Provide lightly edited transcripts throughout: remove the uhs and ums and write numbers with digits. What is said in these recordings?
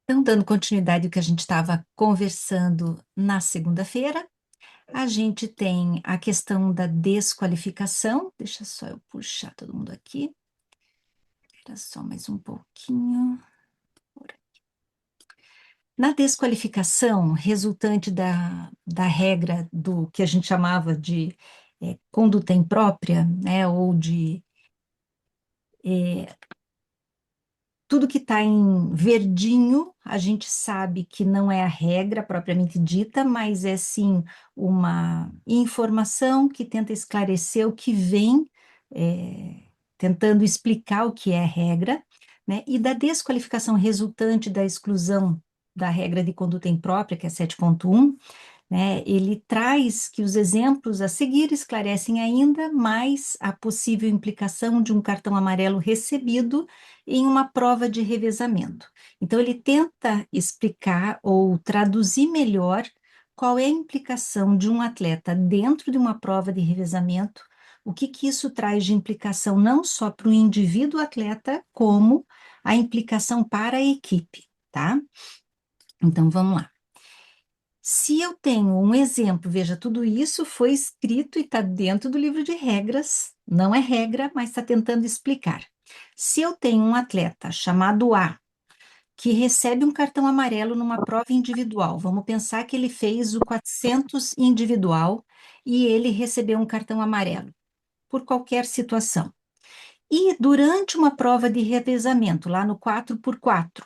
Então, dando continuidade ao que a gente estava conversando na segunda-feira, a gente tem a questão da desqualificação. Deixa só eu puxar todo mundo aqui. Era só mais um pouquinho. Na desqualificação resultante da regra do que a gente chamava de conduta imprópria, né, ou de tudo que está em verdinho, a gente sabe que não é a regra propriamente dita, mas é sim uma informação que tenta esclarecer o que vem, tentando explicar o que é regra, né? E da desqualificação resultante da exclusão da regra de conduta imprópria, que é 7.1, né? Ele traz que os exemplos a seguir esclarecem ainda mais a possível implicação de um cartão amarelo recebido em uma prova de revezamento. Então, ele tenta explicar ou traduzir melhor qual é a implicação de um atleta dentro de uma prova de revezamento, o que que isso traz de implicação não só para o indivíduo atleta, como a implicação para a equipe, tá? Então, vamos lá. Se eu tenho um exemplo, veja, tudo isso foi escrito e está dentro do livro de regras, não é regra, mas está tentando explicar. Se eu tenho um atleta chamado A, que recebe um cartão amarelo numa prova individual, vamos pensar que ele fez o 400 individual e ele recebeu um cartão amarelo, por qualquer situação. E durante uma prova de revezamento, lá no 4x4,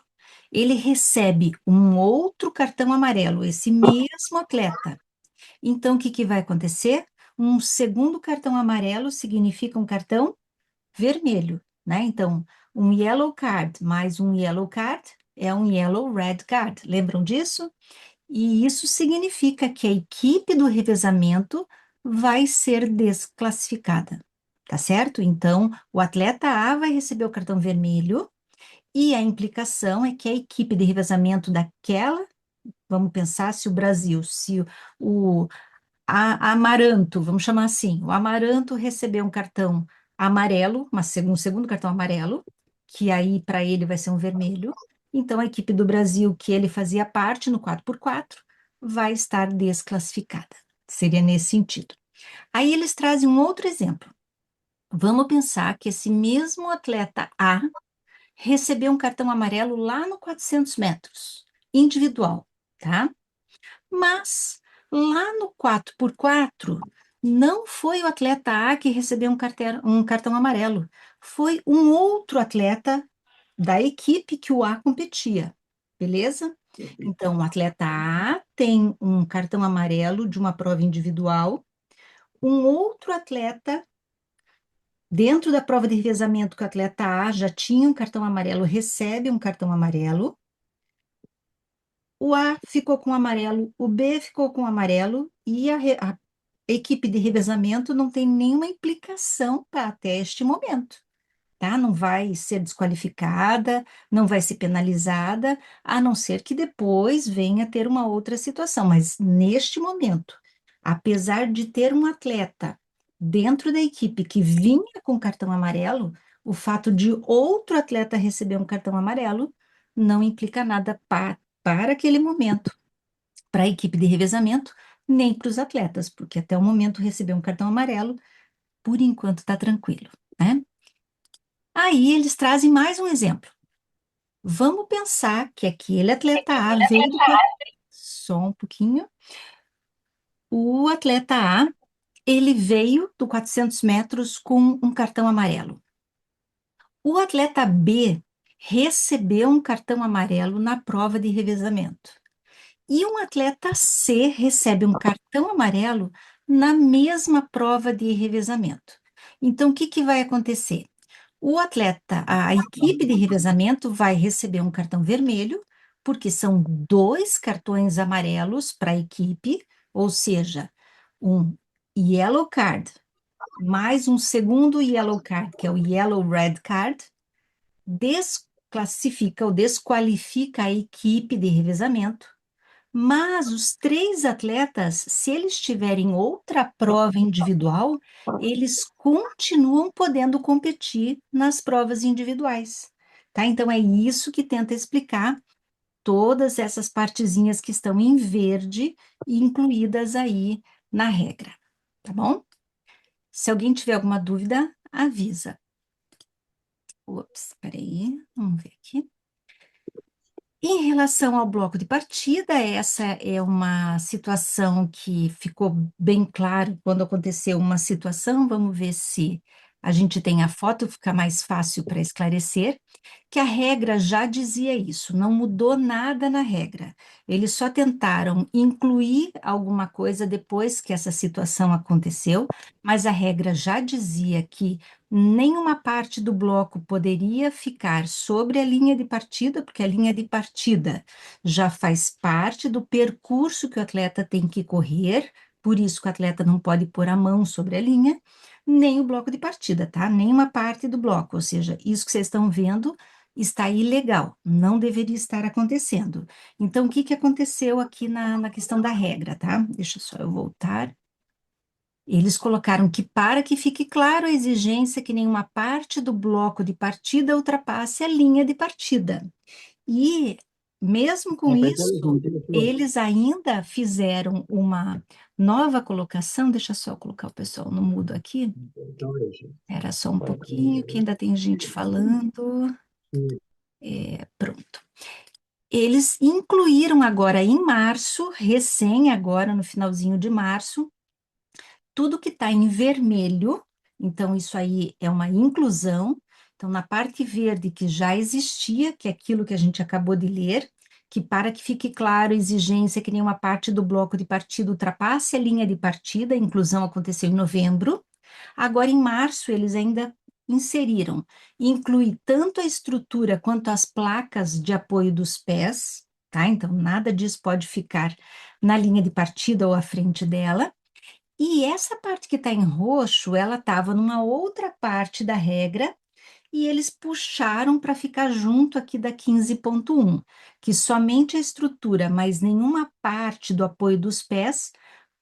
ele recebe um outro cartão amarelo, esse mesmo atleta. Então, o que que vai acontecer? Um segundo cartão amarelo significa um cartão vermelho, né? Então, um yellow card mais um yellow card é um yellow red card. Lembram disso? E isso significa que a equipe do revezamento vai ser desclassificada, tá certo? Então, o atleta A vai receber o cartão vermelho e a implicação é que a equipe de revezamento daquela, vamos pensar se o Brasil, se o Amaranto, vamos chamar assim, o Amaranto recebeu um cartão amarelo, um segundo cartão amarelo, que aí para ele vai ser um vermelho. Então a equipe do Brasil, que ele fazia parte no 4x4, vai estar desclassificada. Seria nesse sentido. Aí eles trazem um outro exemplo. Vamos pensar que esse mesmo atleta A recebeu um cartão amarelo lá no 400 metros, individual, tá? Mas lá no 4x4, não foi o atleta A que recebeu um cartão amarelo, foi um outro atleta da equipe que o A competia, beleza? Então, o atleta A tem um cartão amarelo de uma prova individual, um outro atleta, dentro da prova de revezamento que o atleta A já tinha um cartão amarelo, recebe um cartão amarelo. O A ficou com amarelo, o B ficou com amarelo e a equipe de revezamento não tem nenhuma implicação até este momento, tá? Não vai ser desqualificada, não vai ser penalizada, a não ser que depois venha a ter uma outra situação. Mas neste momento, apesar de ter um atleta dentro da equipe que vinha com cartão amarelo, o fato de outro atleta receber um cartão amarelo não implica nada para aquele momento, para a equipe de revezamento, nem para os atletas, porque até o momento receber um cartão amarelo, por enquanto está tranquilo, né? Aí eles trazem mais um exemplo. Vamos pensar que aquele atleta A veio do... Só um pouquinho. O atleta A, ele veio do 400 metros com um cartão amarelo. O atleta B recebeu um cartão amarelo na prova de revezamento. E um atleta C recebe um cartão amarelo na mesma prova de revezamento. Então, o que que vai acontecer? O atleta, a equipe de revezamento vai receber um cartão vermelho, porque são dois cartões amarelos para a equipe, ou seja, um yellow card mais um segundo yellow card, que é o yellow red card, desclassifica ou desqualifica a equipe de revezamento. Mas os três atletas, se eles tiverem outra prova individual, eles continuam podendo competir nas provas individuais, tá? Então é isso que tenta explicar todas essas partezinhas que estão em verde incluídas aí na regra, tá bom? Se alguém tiver alguma dúvida, avisa. Ups, peraí, vamos ver aqui. Em relação ao bloco de partida, essa é uma situação que ficou bem claro quando aconteceu uma situação. Vamos ver se a gente tem a foto, fica mais fácil para esclarecer, que a regra já dizia isso, não mudou nada na regra. Eles só tentaram incluir alguma coisa depois que essa situação aconteceu, mas a regra já dizia que nenhuma parte do bloco poderia ficar sobre a linha de partida, porque a linha de partida já faz parte do percurso que o atleta tem que correr, por isso que o atleta não pode pôr a mão sobre a linha, nem o bloco de partida, tá? Nenhuma parte do bloco, ou seja, isso que vocês estão vendo está ilegal, não deveria estar acontecendo. Então, o que que aconteceu aqui na questão da regra, tá? Deixa só eu voltar. Eles colocaram que, para que fique claro a exigência que nenhuma parte do bloco de partida ultrapasse a linha de partida. E, mesmo com isso, eles ainda fizeram uma nova colocação. Deixa só eu colocar o pessoal no mudo aqui. Era só um pouquinho, que ainda tem gente falando. Pronto. Eles incluíram agora em março, recém agora no finalzinho de março, tudo que está em vermelho, então isso aí é uma inclusão. Então, na parte verde que já existia, que é aquilo que a gente acabou de ler, que, para que fique claro, a exigência que nenhuma parte do bloco de partida ultrapasse a linha de partida, a inclusão aconteceu em novembro. Agora, em março, eles ainda inseriram, inclui tanto a estrutura quanto as placas de apoio dos pés, tá? Então, nada disso pode ficar na linha de partida ou à frente dela. E essa parte que está em roxo, ela estava numa outra parte da regra e eles puxaram para ficar junto aqui da 15.1, que somente a estrutura, mas nenhuma parte do apoio dos pés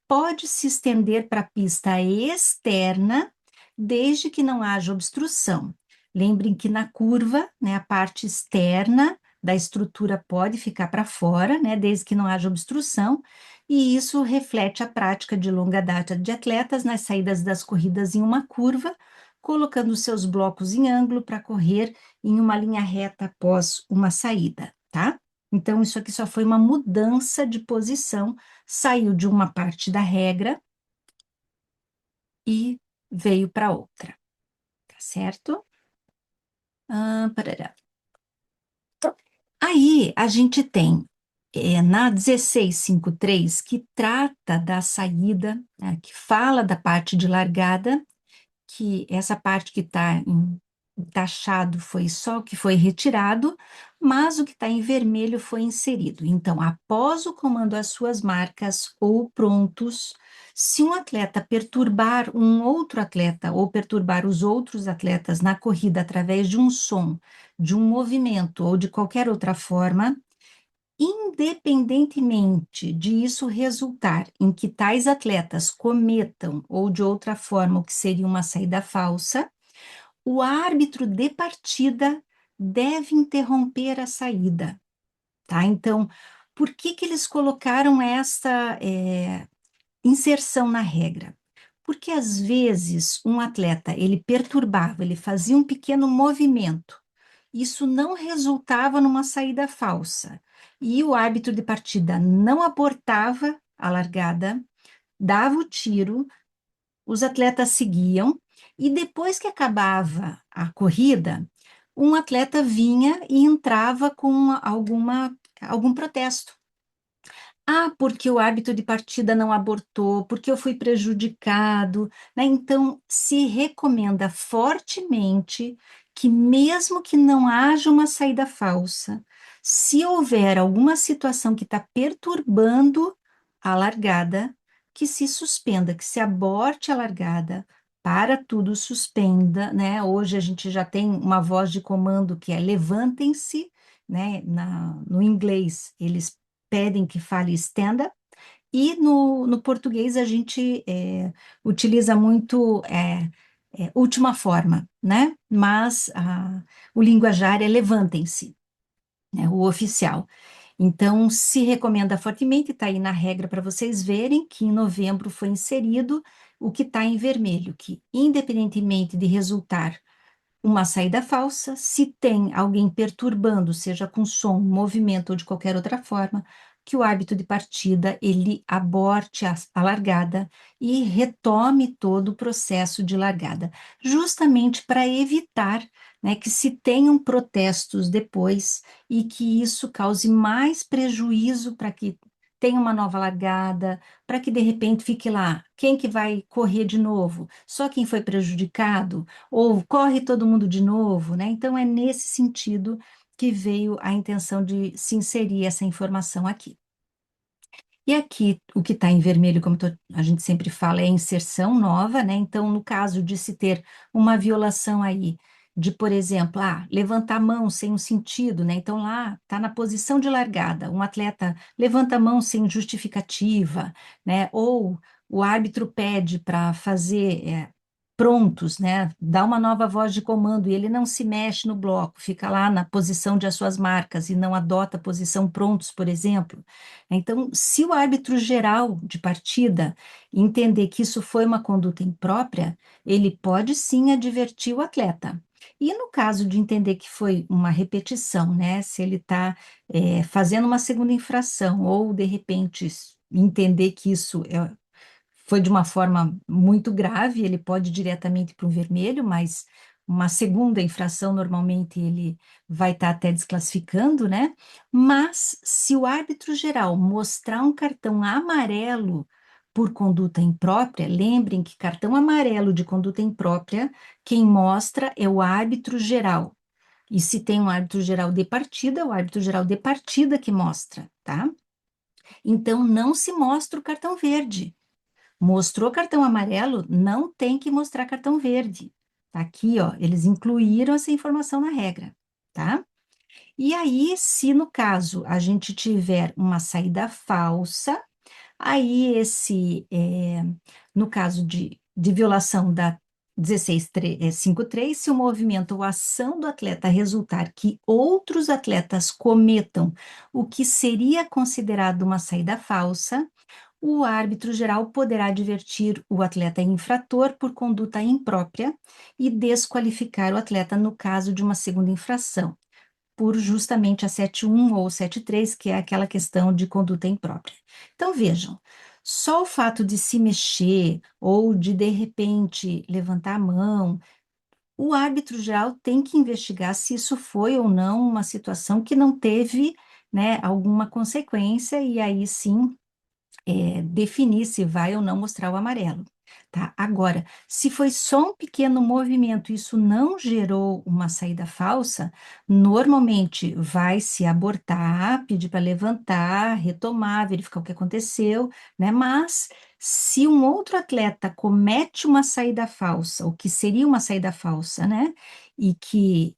pode se estender para a pista externa, desde que não haja obstrução. Lembrem que na curva, né, a parte externa da estrutura pode ficar para fora, né, desde que não haja obstrução, e isso reflete a prática de longa data de atletas nas saídas das corridas em uma curva, colocando seus blocos em ângulo para correr em uma linha reta após uma saída, tá? Então, isso aqui só foi uma mudança de posição, saiu de uma parte da regra e veio para outra, tá certo? Parará. Aí a gente tem na 1653 que trata da saída, né, que fala da parte de largada, que essa parte que está taxado foi só o que foi retirado, mas o que está em vermelho foi inserido. Então, após o comando as suas marcas ou prontos, se um atleta perturbar um outro atleta ou perturbar os outros atletas na corrida através de um som, de um movimento ou de qualquer outra forma, independentemente de isso resultar em que tais atletas cometam ou de outra forma o que seria uma saída falsa, o árbitro de partida deve interromper a saída, tá? Então, por que que eles colocaram essa inserção na regra? Porque às vezes um atleta ele perturbava, ele fazia um pequeno movimento, isso não resultava numa saída falsa e o árbitro de partida não abortava a largada, dava o tiro, os atletas seguiam, e depois que acabava a corrida, um atleta vinha e entrava com algum protesto. Ah, porque o árbitro de partida não abortou, porque eu fui prejudicado, né? Então, se recomenda fortemente que, mesmo que não haja uma saída falsa, se houver alguma situação que está perturbando a largada, que se suspenda, que se aborte a largada, para tudo, suspenda, né? Hoje a gente já tem uma voz de comando que é levantem-se, né? No inglês, eles pedem que fale stand up, e no português a gente utiliza muito última forma, né? Mas o linguajar é levantem-se, né? O oficial. Então, se recomenda fortemente, está aí na regra para vocês verem que em novembro foi inserido o que está em vermelho, que independentemente de resultar uma saída falsa, se tem alguém perturbando, seja com som, movimento ou de qualquer outra forma, que o árbitro de partida ele aborte a largada e retome todo o processo de largada, justamente para evitar, né, que se tenham protestos depois e que isso cause mais prejuízo para que tenha uma nova largada, para que de repente fique lá, quem que vai correr de novo? Só quem foi prejudicado? Ou corre todo mundo de novo, né? Então, é nesse sentido que veio a intenção de se inserir essa informação aqui. E aqui, o que está em vermelho, como a gente sempre fala, é inserção nova, né? Então, no caso de se ter uma violação aí, de, por exemplo, levantar a mão sem um sentido, né? Então, lá está na posição de largada, um atleta levanta a mão sem justificativa, né? Ou o árbitro pede para fazer prontos, né? Dá uma nova voz de comando e ele não se mexe no bloco, fica lá na posição de as suas marcas e não adota a posição prontos, por exemplo. Então, se o árbitro geral de partida entender que isso foi uma conduta imprópria, ele pode sim advertir o atleta. E no caso de entender que foi uma repetição, né? Se ele está fazendo uma segunda infração ou de repente entender que isso foi de uma forma muito grave, ele pode ir diretamente para o vermelho, mas uma segunda infração normalmente ele vai estar até desclassificando, né? Mas se o árbitro geral mostrar um cartão amarelo por conduta imprópria, lembrem que cartão amarelo de conduta imprópria, quem mostra é o árbitro geral. E se tem um árbitro geral de partida, é o árbitro geral de partida que mostra, tá? Então não se mostra o cartão verde. Mostrou cartão amarelo, não tem que mostrar cartão verde. Tá aqui, ó, eles incluíram essa informação na regra, tá? E aí, se no caso a gente tiver uma saída falsa, aí no caso de violação da 1653, se o movimento ou ação do atleta resultar que outros atletas cometam o que seria considerado uma saída falsa, o árbitro geral poderá advertir o atleta infrator por conduta imprópria e desqualificar o atleta no caso de uma segunda infração, por justamente a 7.1 ou 7.3, que é aquela questão de conduta imprópria. Então, vejam, só o fato de se mexer ou de repente, levantar a mão, o árbitro geral tem que investigar se isso foi ou não uma situação que não teve, né, alguma consequência, e aí sim definir se vai ou não mostrar o amarelo. Tá? Agora, se foi só um pequeno movimento, isso não gerou uma saída falsa, normalmente vai se abortar, pedir para levantar, retomar, verificar o que aconteceu, né? Mas se um outro atleta comete uma saída falsa, o que seria uma saída falsa, né? E que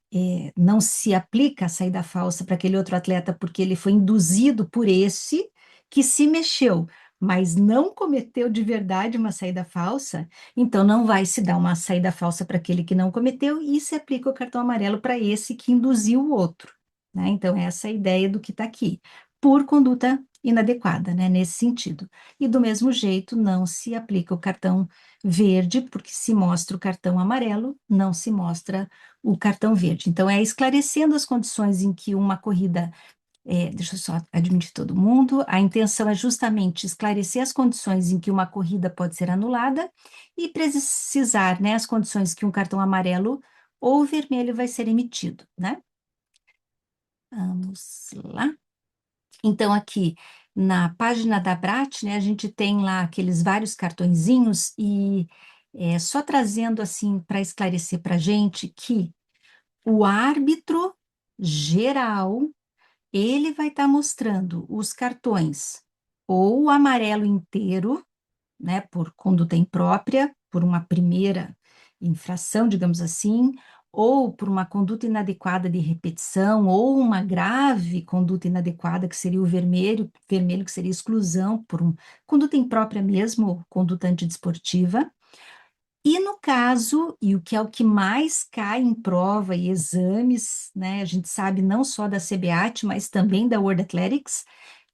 não se aplica a saída falsa para aquele outro atleta porque ele foi induzido por esse que se mexeu, mas não cometeu de verdade uma saída falsa, então não vai se dar uma saída falsa para aquele que não cometeu e se aplica o cartão amarelo para esse que induziu o outro, né? Então, essa é a ideia do que está aqui, por conduta inadequada, né? Nesse sentido. E do mesmo jeito, não se aplica o cartão verde, porque se mostra o cartão amarelo, não se mostra o cartão verde. Então, é esclarecendo as condições em que uma corrida deixa eu só admitir todo mundo. A intenção é justamente esclarecer as condições em que uma corrida pode ser anulada e precisar, né, as condições que um cartão amarelo ou vermelho vai ser emitido, né? Vamos lá. Então, aqui na página da Brat, né, a gente tem lá aqueles vários cartõezinhos e só trazendo assim para esclarecer para a gente que o árbitro geral ele vai estar mostrando os cartões ou o amarelo inteiro, né, por conduta imprópria, por uma primeira infração, digamos assim, ou por uma conduta inadequada de repetição, ou uma grave conduta inadequada, que seria o vermelho, vermelho que seria exclusão, por conduta imprópria mesmo, conduta antidesportiva, E no caso, e o que é o que mais cai em prova e exames, né? A gente sabe não só da CBAT, mas também da World Athletics,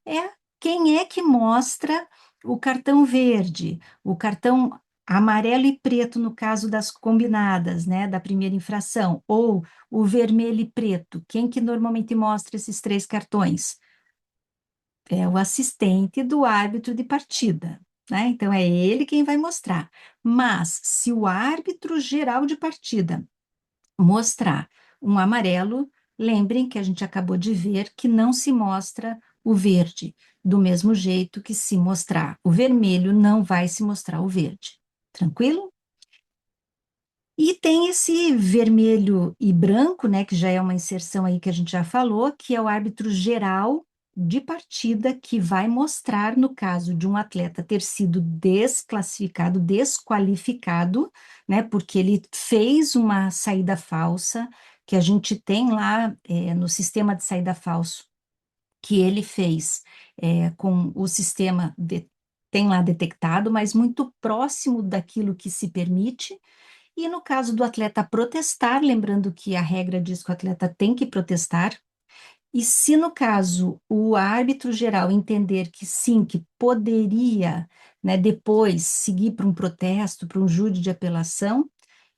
é quem é que mostra o cartão verde, o cartão amarelo e preto no caso das combinadas, né, da primeira infração, ou o vermelho e preto. Quem que normalmente mostra esses três cartões? É o assistente do árbitro de partida, né? Então é ele quem vai mostrar. Mas se o árbitro geral de partida mostrar um amarelo, lembrem que a gente acabou de ver que não se mostra o verde, do mesmo jeito que se mostrar o vermelho, não vai se mostrar o verde. Tranquilo? E tem esse vermelho e branco, né, que já é uma inserção aí que a gente já falou, que é o árbitro geral de partida que vai mostrar, no caso de um atleta ter sido desclassificado, desqualificado, né, porque ele fez uma saída falsa, que a gente tem lá no sistema de saída falso, que ele fez com o sistema tem lá detectado, mas muito próximo daquilo que se permite. E no caso do atleta protestar, lembrando que a regra diz que o atleta tem que protestar, e se no caso o árbitro geral entender que sim, que poderia, né, depois seguir para um protesto, para um júri de apelação,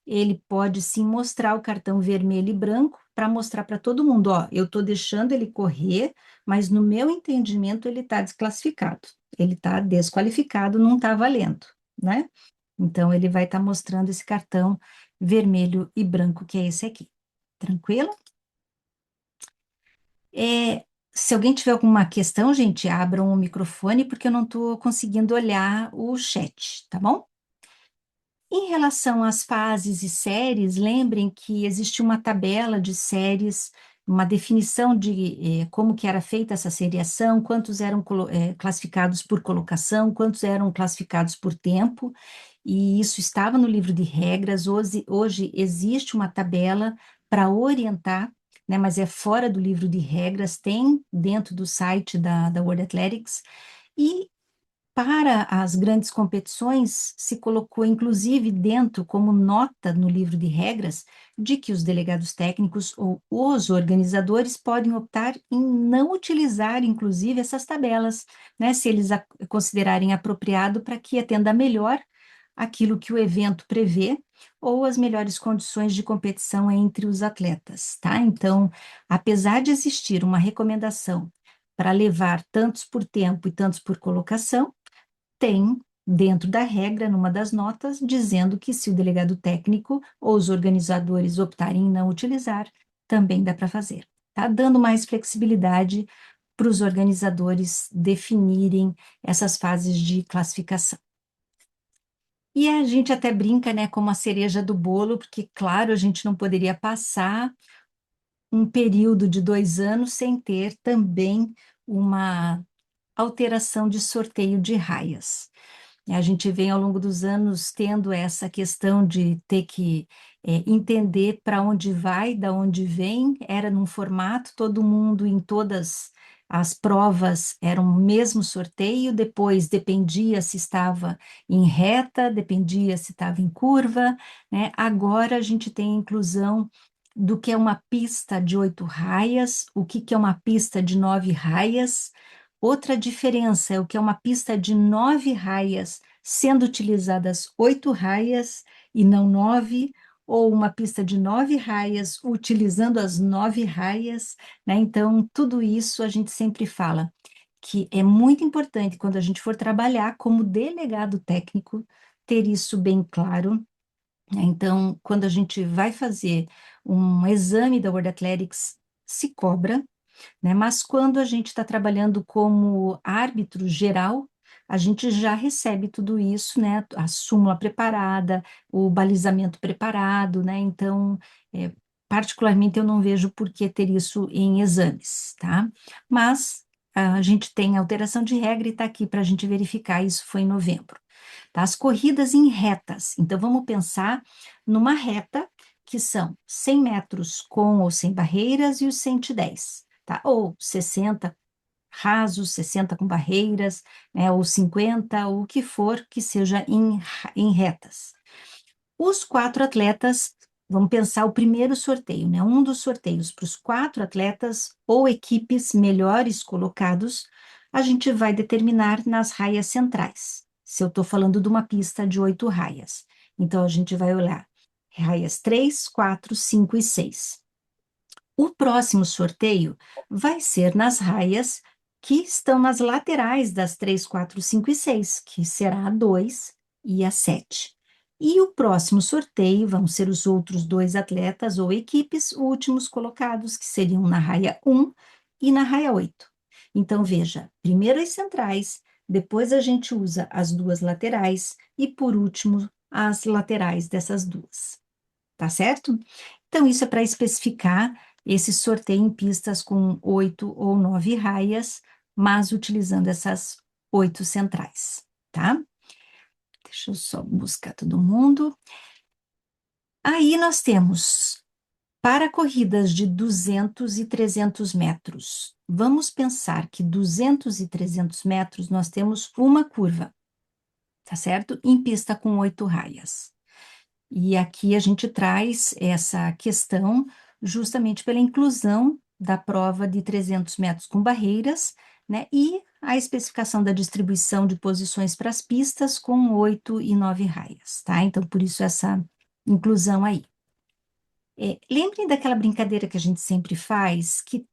ele pode sim mostrar o cartão vermelho e branco para mostrar para todo mundo, ó, eu estou deixando ele correr, mas no meu entendimento ele está desclassificado, ele está desqualificado, não está valendo, né? Então ele vai estar mostrando esse cartão vermelho e branco, que é esse aqui. Tranquilo? Se alguém tiver alguma questão, gente, abram o microfone, porque eu não estou conseguindo olhar o chat, tá bom? Em relação às fases e séries, lembrem que existe uma tabela de séries, uma definição de como que era feita essa seriação, quantos eram classificados por colocação, quantos eram classificados por tempo, e isso estava no livro de regras. Hoje existe uma tabela para orientar, né, mas é fora do livro de regras, tem dentro do site da World Athletics, e para as grandes competições, se colocou inclusive dentro, como nota no livro de regras, de que os delegados técnicos ou os organizadores podem optar em não utilizar, inclusive, essas tabelas, né, se eles considerarem apropriado para que atenda melhor aquilo que o evento prevê ou as melhores condições de competição entre os atletas, tá? Então, apesar de existir uma recomendação para levar tantos por tempo e tantos por colocação, tem dentro da regra, numa das notas, dizendo que se o delegado técnico ou os organizadores optarem em não utilizar, também dá para fazer. Tá dando mais flexibilidade para os organizadores definirem essas fases de classificação. E a gente até brinca, né, como a cereja do bolo, porque, claro, a gente não poderia passar um período de 2 anos sem ter também uma alteração de sorteio de raias. A gente vem ao longo dos anos tendo essa questão de ter que entender para onde vai, da onde vem. Era num formato, todo mundo em todas as provas era o mesmo sorteio, depois dependia se estava em reta, dependia se estava em curva, né? Agora a gente tem a inclusão do que é uma pista de 8 raias, o que é uma pista de 9 raias. Outra diferença é o que é uma pista de 9 raias, sendo utilizadas 8 raias e não 9, ou uma pista de 9 raias, utilizando as 9 raias, né? Então, tudo isso a gente sempre fala que é muito importante quando a gente for trabalhar como delegado técnico, ter isso bem claro, né? Então, quando a gente vai fazer um exame da World Athletics, se cobra, né? Mas quando a gente está trabalhando como árbitro geral, a gente já recebe tudo isso, né? A súmula preparada, o balizamento preparado, né? Então, particularmente, eu não vejo por que ter isso em exames, tá? Mas a gente tem alteração de regra e está aqui para a gente verificar, isso foi em novembro. Tá? As corridas em retas. Então, vamos pensar numa reta que são 100 metros com ou sem barreiras e os 110, tá? Ou 60 rasos, 60 com barreiras, né? Ou 50, ou o que for que seja em retas. Os 4 atletas, vamos pensar o primeiro sorteio, né? Um dos sorteios para os 4 atletas ou equipes melhores colocados, a gente vai determinar nas raias centrais. Se eu estou falando de uma pista de 8 raias. Então, a gente vai olhar raias 3, 4, 5 e 6. O próximo sorteio vai ser nas raias que estão nas laterais das 3, 4, 5 e 6, que será a 2 e a 7. E o próximo sorteio vão ser os outros 2 atletas ou equipes últimos colocados, que seriam na raia 1 e na raia 8. Então, veja, primeiro as centrais, depois a gente usa as 2 laterais e, por último, as laterais dessas 2. Tá certo? Então, isso é para especificar esse sorteio em pistas com 8 ou 9 raias, mas utilizando essas 8 centrais, tá? Deixa eu só buscar todo mundo. Aí nós temos, para corridas de 200 e 300 metros, vamos pensar que 200 e 300 metros nós temos uma curva, tá certo? Em pista com 8 raias. E aqui a gente traz essa questão justamente pela inclusão da prova de 300 metros com barreiras, né, e a especificação da distribuição de posições para as pistas com 8 e 9 raias, tá? Então, por isso essa inclusão aí. Lembrem daquela brincadeira que a gente sempre faz, que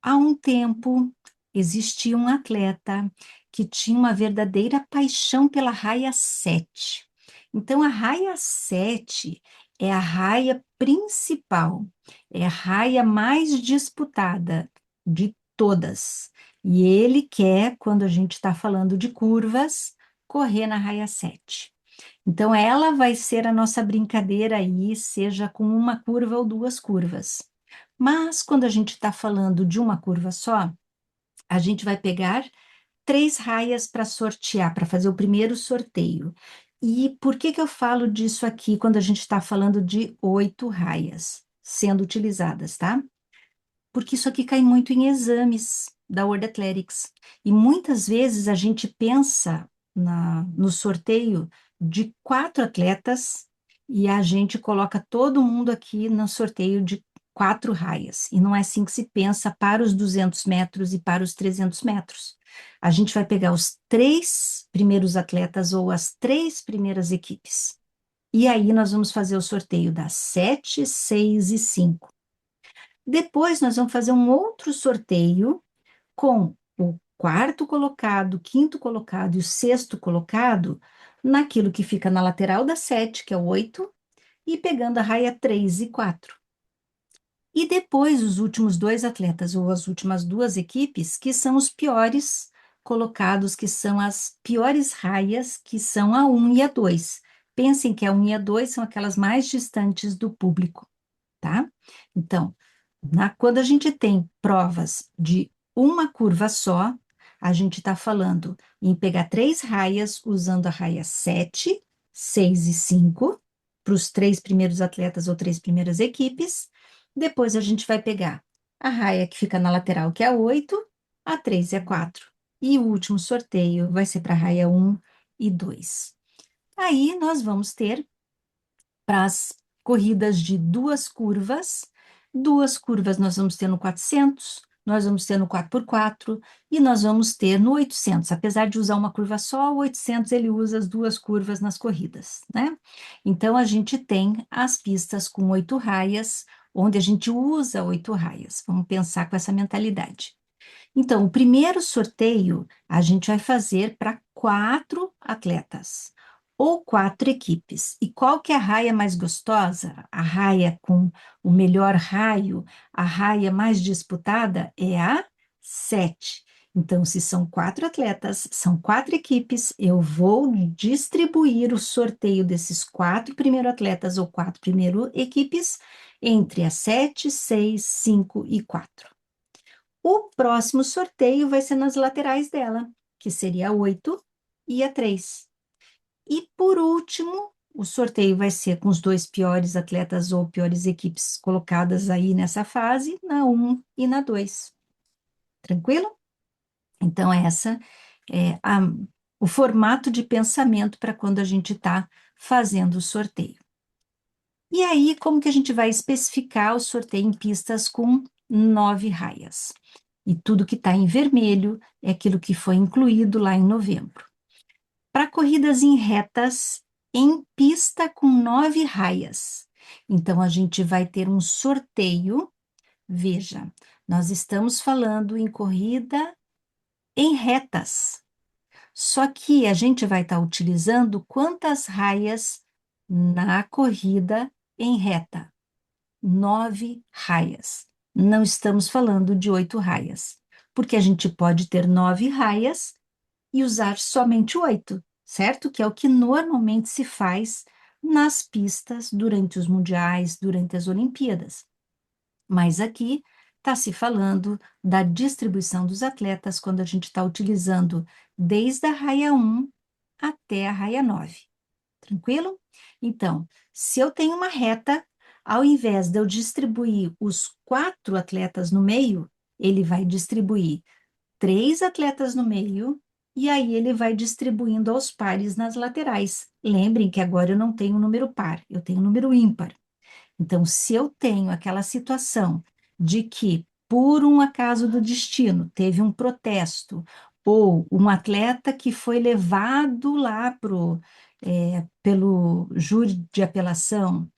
há um tempo existia um atleta que tinha uma verdadeira paixão pela raia 7. Então, a raia 7 é a raia principal, é a raia mais disputada de todas. E ele quer, quando a gente está falando de curvas, correr na raia 7. Então, ela vai ser a nossa brincadeira aí, seja com uma curva ou 2 curvas. Mas, quando a gente está falando de uma curva só, a gente vai pegar 3 raias para sortear, para fazer o primeiro sorteio. E por que que eu falo disso aqui quando a gente está falando de 8 raias sendo utilizadas, tá? Porque isso aqui cai muito em exames da World Athletics. E muitas vezes a gente pensa no sorteio de 4 atletas e a gente coloca todo mundo aqui no sorteio de 4 raias. E não é assim que se pensa para os 200 metros e para os 300 metros. A gente vai pegar os 3 primeiros atletas ou as 3 primeiras equipes. E aí nós vamos fazer o sorteio das 7, 6 e 5. Depois nós vamos fazer um outro sorteio com o quarto colocado, o quinto colocado e o sexto colocado naquilo que fica na lateral da 7, que é o 8, e pegando a raia 3 e 4. E depois os últimos 2 atletas ou as últimas 2 equipes, que são os piores colocados, que são as piores raias, que são a 1 e a 2. Pensem que a 1 e a 2 são aquelas mais distantes do público, tá? Então, quando a gente tem provas de uma curva só, a gente está falando em pegar 3 raias usando a raia 7, 6 e 5 para os 3 primeiros atletas ou 3 primeiras equipes. Depois a gente vai pegar a raia que fica na lateral, que é a 8, a 3 e a 4. E o último sorteio vai ser para a raia 1 e 2. Aí nós vamos ter para as corridas de 2 curvas nós vamos ter no 400, nós vamos ter no 4x4 e nós vamos ter no 800. Apesar de usar uma curva só, o 800 ele usa as 2 curvas nas corridas, né? Então a gente tem as pistas com 8 raias, onde a gente usa 8 raias. Vamos pensar com essa mentalidade. Então, o primeiro sorteio a gente vai fazer para 4 atletas ou 4 equipes. E qual que é a raia mais gostosa? A raia com o melhor raio, a raia mais disputada é a 7. Então, se são 4 atletas, são 4 equipes, eu vou distribuir o sorteio desses 4 primeiros atletas ou 4 primeiras equipes entre a 7, 6, 5 e 4. O próximo sorteio vai ser nas laterais dela, que seria a 8 e a 3. E por último, o sorteio vai ser com os 2 piores atletas ou piores equipes colocadas aí nessa fase, na 1 e na 2. Tranquilo? Então, essa é o formato de pensamento para quando a gente está fazendo o sorteio. E aí, como que a gente vai especificar o sorteio em pistas com 9 raias? E tudo que está em vermelho é aquilo que foi incluído lá em novembro. Para corridas em retas, em pista com 9 raias. Então, a gente vai ter um sorteio. Veja, nós estamos falando em corrida em retas. Só que a gente vai estar utilizando quantas raias na corrida em reta? 9 raias. Não estamos falando de 8 raias, porque a gente pode ter 9 raias e usar somente 8, certo? Que é o que normalmente se faz nas pistas durante os mundiais, durante as Olimpíadas. Mas aqui está se falando da distribuição dos atletas quando a gente está utilizando desde a raia 1 até a raia 9. Tranquilo? Então, se eu tenho uma reta, ao invés de eu distribuir os 4 atletas no meio, ele vai distribuir 3 atletas no meio e aí ele vai distribuindo aos pares nas laterais. Lembrem que agora eu não tenho número par, eu tenho número ímpar. Então, se eu tenho aquela situação de que, por um acaso do destino, teve um protesto, ou um atleta que foi levado lá pelo júri de apelação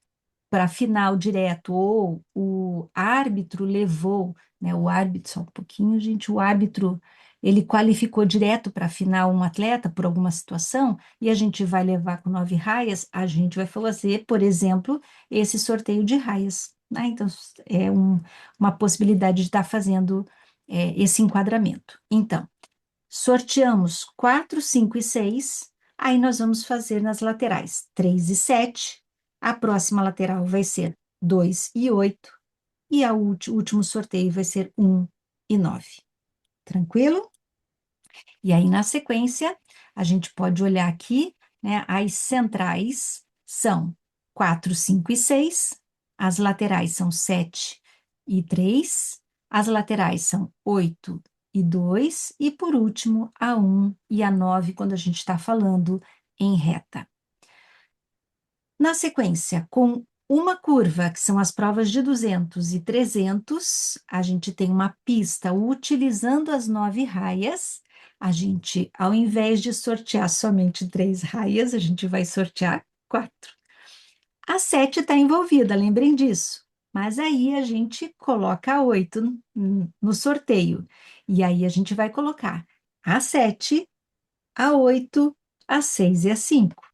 para a final direto, ou o árbitro levou, né, o árbitro, só um pouquinho, gente, o árbitro, ele qualificou direto para a final um atleta por alguma situação, e a gente vai levar com 9 raias, a gente vai fazer, por exemplo, esse sorteio de raias, né? Então, é uma possibilidade de estar fazendo esse enquadramento. Então, sorteamos 4, 5 e 6. Aí nós vamos fazer nas laterais 3 e 7. A próxima lateral vai ser 2 e 8. E o último sorteio vai ser 1 e 9. Tranquilo? E aí, na sequência, a gente pode olhar aqui, né? As centrais são 4, 5 e 6. As laterais são 7 e 3. As laterais são 8 e 2. E, por último, a 1 e a 9, quando a gente está falando em reta. Na sequência, com uma curva, que são as provas de 200 e 300, a gente tem uma pista utilizando as 9 raias. A gente, ao invés de sortear somente 3 raias, a gente vai sortear 4. A 7 está envolvida, lembrem disso. Mas aí a gente coloca a 8 no sorteio. E aí a gente vai colocar a 7, a 8, a 6 e a 5.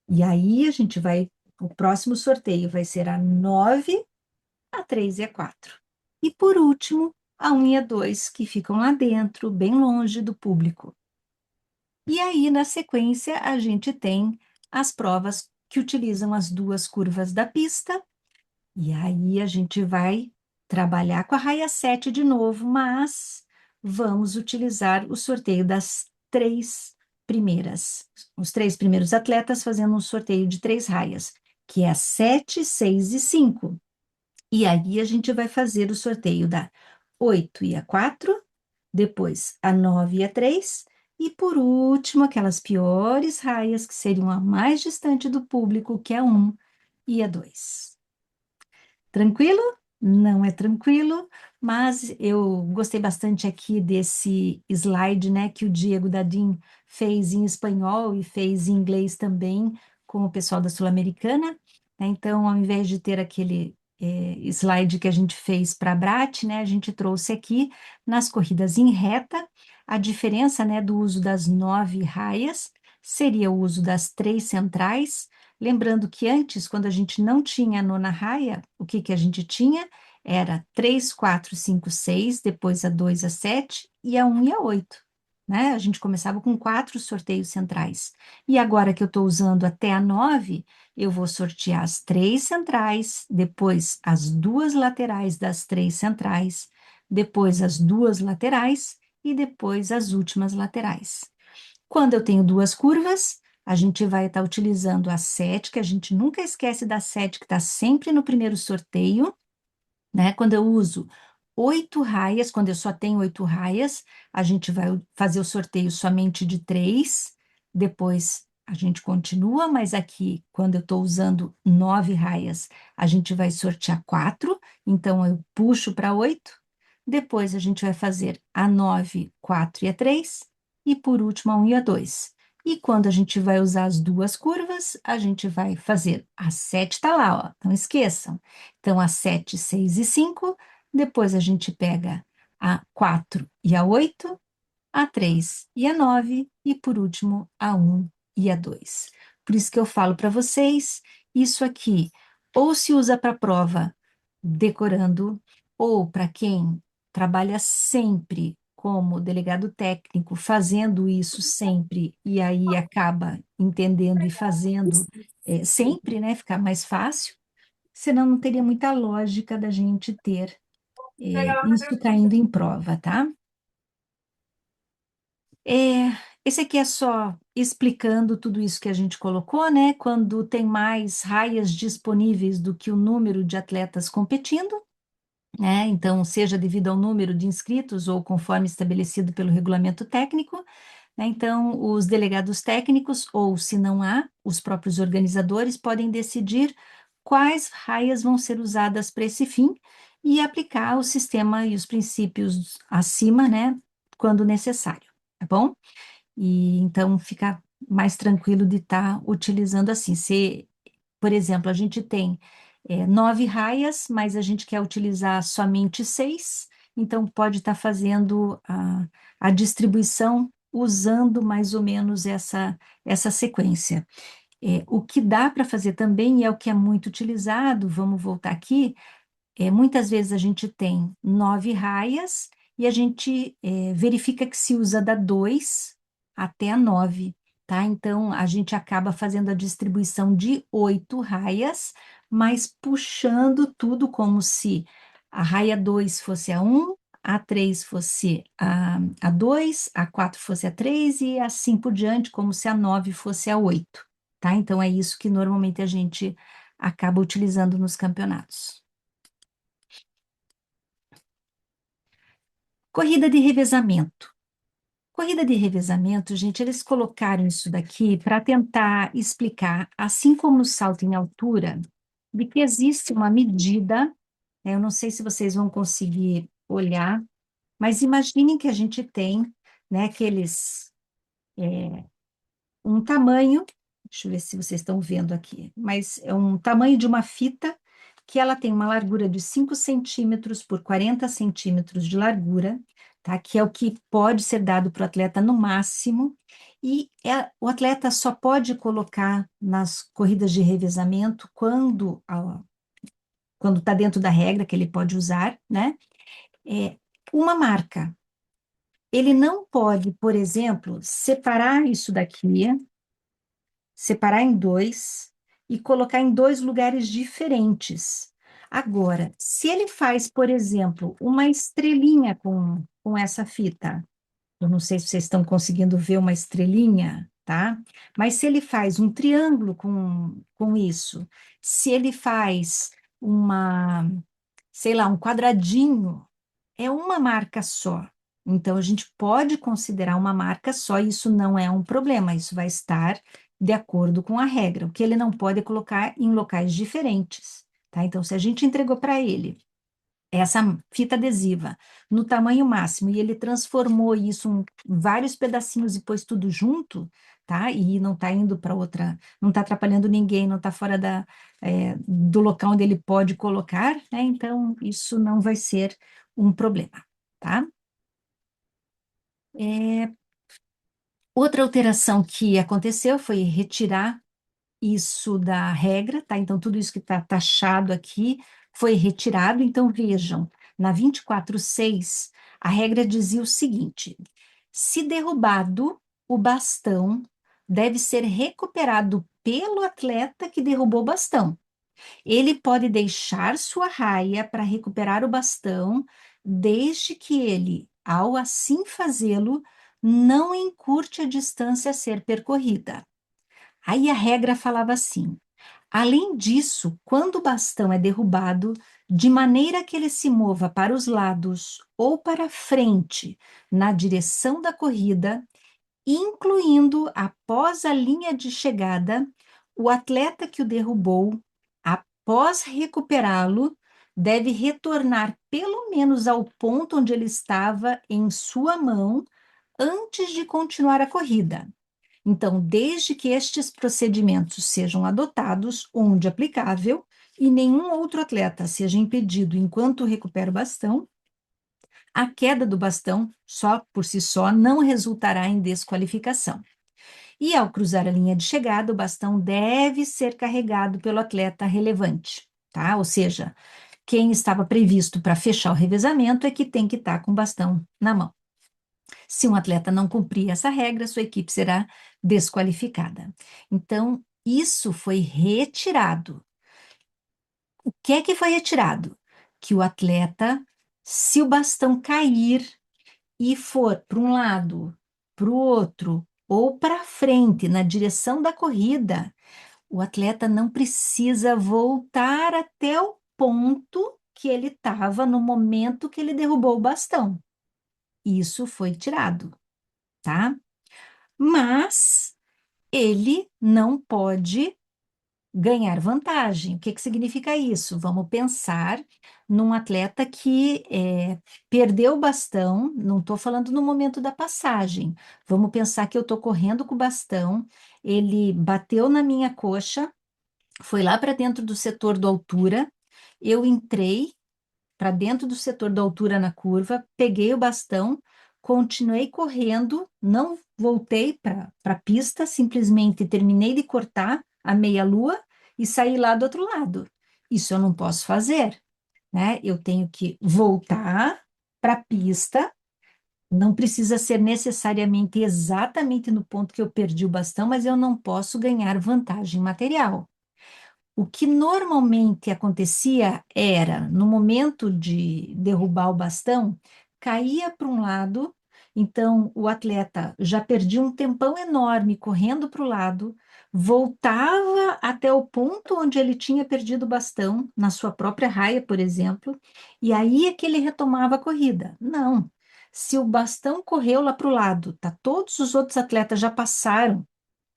E aí a gente vai, o próximo sorteio vai ser a 9, a 3 e a 4. E por último, a 1 e a 2, que ficam lá dentro, bem longe do público. E aí, na sequência, a gente tem as provas que utilizam as duas curvas da pista. E aí a gente vai trabalhar com a raia 7 de novo, mas vamos utilizar o sorteio das 3 primeiras. Os 3 primeiros atletas fazendo um sorteio de 3 raias, que é a 7, 6 e 5. E aí a gente vai fazer o sorteio da 8 e a 4, depois a 9 e a 3, e por último aquelas piores raias que seriam a mais distante do público, que é a 1 e a 2. Tranquilo? Não é tranquilo, mas eu gostei bastante aqui desse slide, né, que o Diego Dadin fez em espanhol e fez em inglês também com o pessoal da Sul-Americana, né? Então, ao invés de ter aquele slide que a gente fez para a Brat, né, a gente trouxe aqui nas corridas em reta a diferença, né, do uso das 9 raias seria o uso das 3 centrais. Lembrando que antes, quando a gente não tinha a nona raia, o que que a gente tinha? Era 3, 4, 5, 6, depois a 2, a 7 e a 1 e a 8. Né? A gente começava com 4 sorteios centrais. E agora que eu estou usando até a 9, eu vou sortear as 3 centrais, depois as 2 laterais das 3 centrais, depois as 2 laterais e depois as últimas laterais. Quando eu tenho duas curvas, a gente vai estar utilizando a 7, que a gente nunca esquece da 7, que está sempre no primeiro sorteio, né? Quando eu uso 8 raias, quando eu só tenho 8 raias, a gente vai fazer o sorteio somente de 3, depois a gente continua, mas aqui, quando eu estou usando 9 raias, a gente vai sortear 4, então eu puxo para 8. Depois a gente vai fazer a 9, 4 e a 3, e por último a 1 e a 2. E quando a gente vai usar as duas curvas, a gente vai fazer a 7, está lá, ó, não esqueçam. Então, a 7, 6 e 5, depois a gente pega a 4 e a 8, a 3 e a 9 e, por último, a 1 e a 2. Por isso que eu falo para vocês, isso aqui ou se usa para prova decorando, ou para quem trabalha sempre como delegado técnico, fazendo isso sempre, e aí acaba entendendo e fazendo sempre, né? Ficar mais fácil, senão não teria muita lógica da gente ter isso caindo em prova, tá? É, esse aqui é só explicando tudo isso que a gente colocou, né? Quando tem mais raias disponíveis do que o número de atletas competindo, né? Então, seja devido ao número de inscritos ou conforme estabelecido pelo regulamento técnico, né? Então, os delegados técnicos, ou se não há, os próprios organizadores podem decidir quais raias vão ser usadas para esse fim e aplicar o sistema e os princípios acima, né? Quando necessário, tá bom? E então fica mais tranquilo de estar utilizando assim. Se, por exemplo, a gente tem 9 raias, mas a gente quer utilizar somente 6, então pode estar fazendo a distribuição usando mais ou menos essa sequência. O que dá para fazer também, e é o que é muito utilizado, vamos voltar aqui, muitas vezes a gente tem 9 raias e a gente verifica que se usa da 2 até a 9, tá? Então, a gente acaba fazendo a distribuição de 8 raias, mas puxando tudo como se a raia 2 fosse a 1, a 3 fosse a 2, a 4 fosse a 3 e assim por diante, como se a 9 fosse a 8, tá? Então, é isso que normalmente a gente acaba utilizando nos campeonatos. Corrida de revezamento. Corrida de revezamento, gente, eles colocaram isso daqui para tentar explicar, assim como no salto em altura, de que existe uma medida, eu não sei se vocês vão conseguir olhar, mas imaginem que a gente tem, né, aqueles um tamanho, deixa eu ver se vocês estão vendo aqui, mas é um tamanho de uma fita que ela tem uma largura de 5 centímetros por 40 centímetros de largura, tá? Que é o que pode ser dado para o atleta no máximo, e o atleta só pode colocar nas corridas de revezamento quando está dentro da regra que ele pode usar, né? É, uma marca. Ele não pode, por exemplo, separar em dois e colocar em dois lugares diferentes. Agora, se ele faz, por exemplo, uma estrelinha com essa fita, eu não sei se vocês estão conseguindo ver uma estrelinha, tá? Mas se ele faz um triângulo com isso, se ele faz uma, sei lá, um quadradinho, é uma marca só. Então, a gente pode considerar uma marca só, e isso não é um problema, isso vai estar de acordo com a regra. O que ele não pode é colocar em locais diferentes, tá? Então, se a gente entregou para ele essa fita adesiva no tamanho máximo e ele transformou isso em vários pedacinhos e pôs tudo junto, tá? E não está indo para outra, não está atrapalhando ninguém, não está fora do local onde ele pode colocar, né? Então, isso não vai ser um problema, tá? É, outra alteração que aconteceu foi retirar isso da regra, tá? Então, tudo isso que está taxado aqui foi retirado. Então, vejam, na 24.6, a regra dizia o seguinte: se derrubado, o bastão deve ser recuperado pelo atleta que derrubou o bastão. Ele pode deixar sua raia para recuperar o bastão, desde que ele, ao assim fazê-lo, não encurte a distância a ser percorrida. Aí a regra falava assim: além disso, quando o bastão é derrubado, de maneira que ele se mova para os lados ou para frente na direção da corrida, incluindo após a linha de chegada, o atleta que o derrubou, após recuperá-lo, deve retornar pelo menos ao ponto onde ele estava em sua mão antes de continuar a corrida. Então, desde que estes procedimentos sejam adotados, onde aplicável, e nenhum outro atleta seja impedido enquanto recupera o bastão, a queda do bastão, só por si só, não resultará em desqualificação. E ao cruzar a linha de chegada, o bastão deve ser carregado pelo atleta relevante, tá? Ou seja, quem estava previsto para fechar o revezamento é que tem que estar com o bastão na mão. Se um atleta não cumprir essa regra, sua equipe será desqualificada. Então, isso foi retirado. O que é que foi retirado? Que o atleta, se o bastão cair e for para um lado, para o outro ou para frente, na direção da corrida, o atleta não precisa voltar até o ponto que ele estava no momento que ele derrubou o bastão. Isso foi tirado, tá? Mas ele não pode ganhar vantagem. O que que significa isso? Vamos pensar num atleta que perdeu o bastão, não estou falando no momento da passagem. Vamos pensar que eu estou correndo com o bastão, ele bateu na minha coxa, foi lá para dentro do setor da altura, eu entrei para dentro do setor da altura na curva, peguei o bastão, continuei correndo, não voltei para a pista, simplesmente terminei de cortar a meia-lua e saí lá do outro lado. Isso eu não posso fazer, né? Eu tenho que voltar para a pista, não precisa ser necessariamente exatamente no ponto que eu perdi o bastão, mas eu não posso ganhar vantagem material. O que normalmente acontecia era, no momento de derrubar o bastão, caía para um lado, então o atleta já perdia um tempão enorme correndo para o lado, voltava até o ponto onde ele tinha perdido o bastão, na sua própria raia, por exemplo, e aí é que ele retomava a corrida. Não. Se o bastão correu lá para o lado, tá, todos os outros atletas já passaram,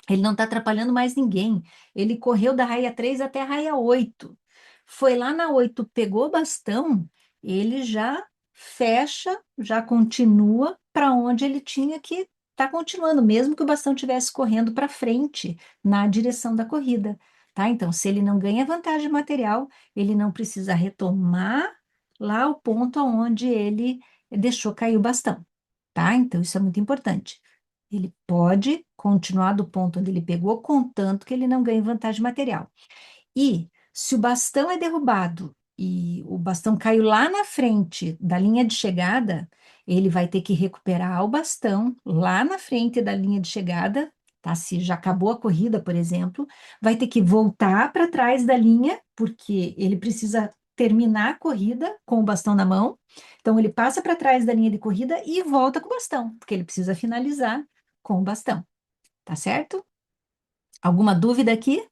ele não está atrapalhando mais ninguém. Ele correu da raia 3 até a raia 8. Foi lá na 8, pegou o bastão, ele já fecha, já continua para onde ele tinha que estar continuando, mesmo que o bastão estivesse correndo para frente, na direção da corrida. Tá? Então, se ele não ganha vantagem material, ele não precisa retomar lá o ponto onde ele deixou cair o bastão. Tá? Então, isso é muito importante. Ele pode continuar do ponto onde ele pegou, contanto que ele não ganhe vantagem material. E se o bastão é derrubado e o bastão caiu lá na frente da linha de chegada, ele vai ter que recuperar o bastão lá na frente da linha de chegada, tá? Se já acabou a corrida, por exemplo, vai ter que voltar para trás da linha, porque ele precisa terminar a corrida com o bastão na mão. Então, ele passa para trás da linha de corrida e volta com o bastão, porque ele precisa finalizar com o bastão, tá certo? Alguma dúvida aqui?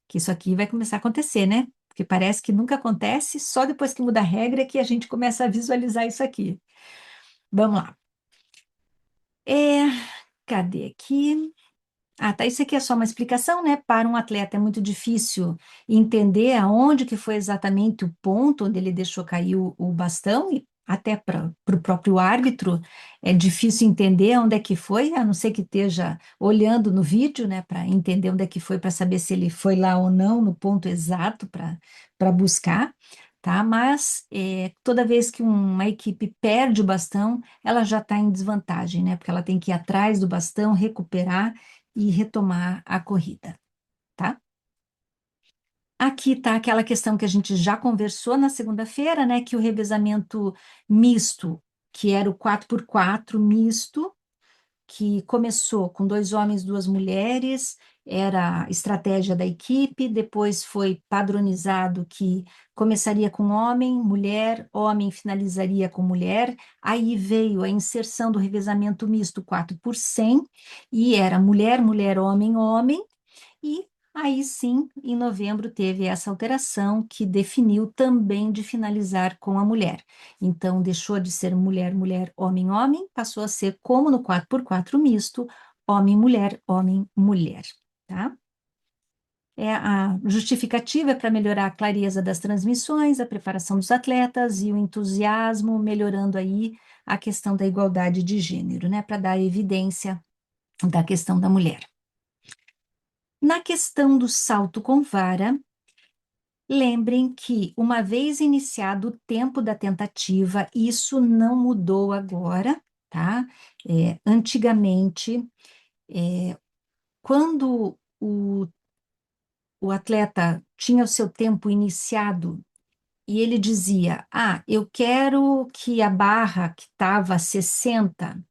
Que isso aqui vai começar a acontecer, né? Porque parece que nunca acontece, só depois que muda a regra é que a gente começa a visualizar isso aqui. Vamos lá. É, cadê aqui? Ah, tá. Isso aqui é só uma explicação, né? Para um atleta é muito difícil entender aonde que foi exatamente o ponto onde ele deixou cair o bastão, e até para o próprio árbitro é difícil entender onde é que foi, a não ser que esteja olhando no vídeo, né? Para entender onde é que foi, para saber se ele foi lá ou não, no ponto exato para buscar, tá? Mas toda vez que uma equipe perde o bastão, ela já está em desvantagem, né? Porque ela tem que ir atrás do bastão, recuperar e retomar a corrida, tá? Aqui está aquela questão que a gente já conversou na segunda-feira, né? Que o revezamento misto, que era o 4x4 misto, que começou com 2 homens, 2 mulheres, era a estratégia da equipe, depois foi padronizado que começaria com homem finalizaria com mulher, aí veio a inserção do revezamento misto 4x100, e era mulher, mulher, homem, homem, e Aí sim, em novembro teve essa alteração que definiu também de finalizar com a mulher. Então, deixou de ser mulher, mulher, homem, homem, passou a ser como no 4x4 misto, homem, mulher, homem, mulher, tá? A justificativa é para melhorar a clareza das transmissões, a preparação dos atletas e o entusiasmo, melhorando aí a questão da igualdade de gênero, né? Para dar evidência da questão da mulher. Na questão do salto com vara, lembrem que, uma vez iniciado o tempo da tentativa, isso não mudou agora, tá? Antigamente, quando o atleta tinha o seu tempo iniciado e ele dizia: Ah, eu quero que a barra que estava a 60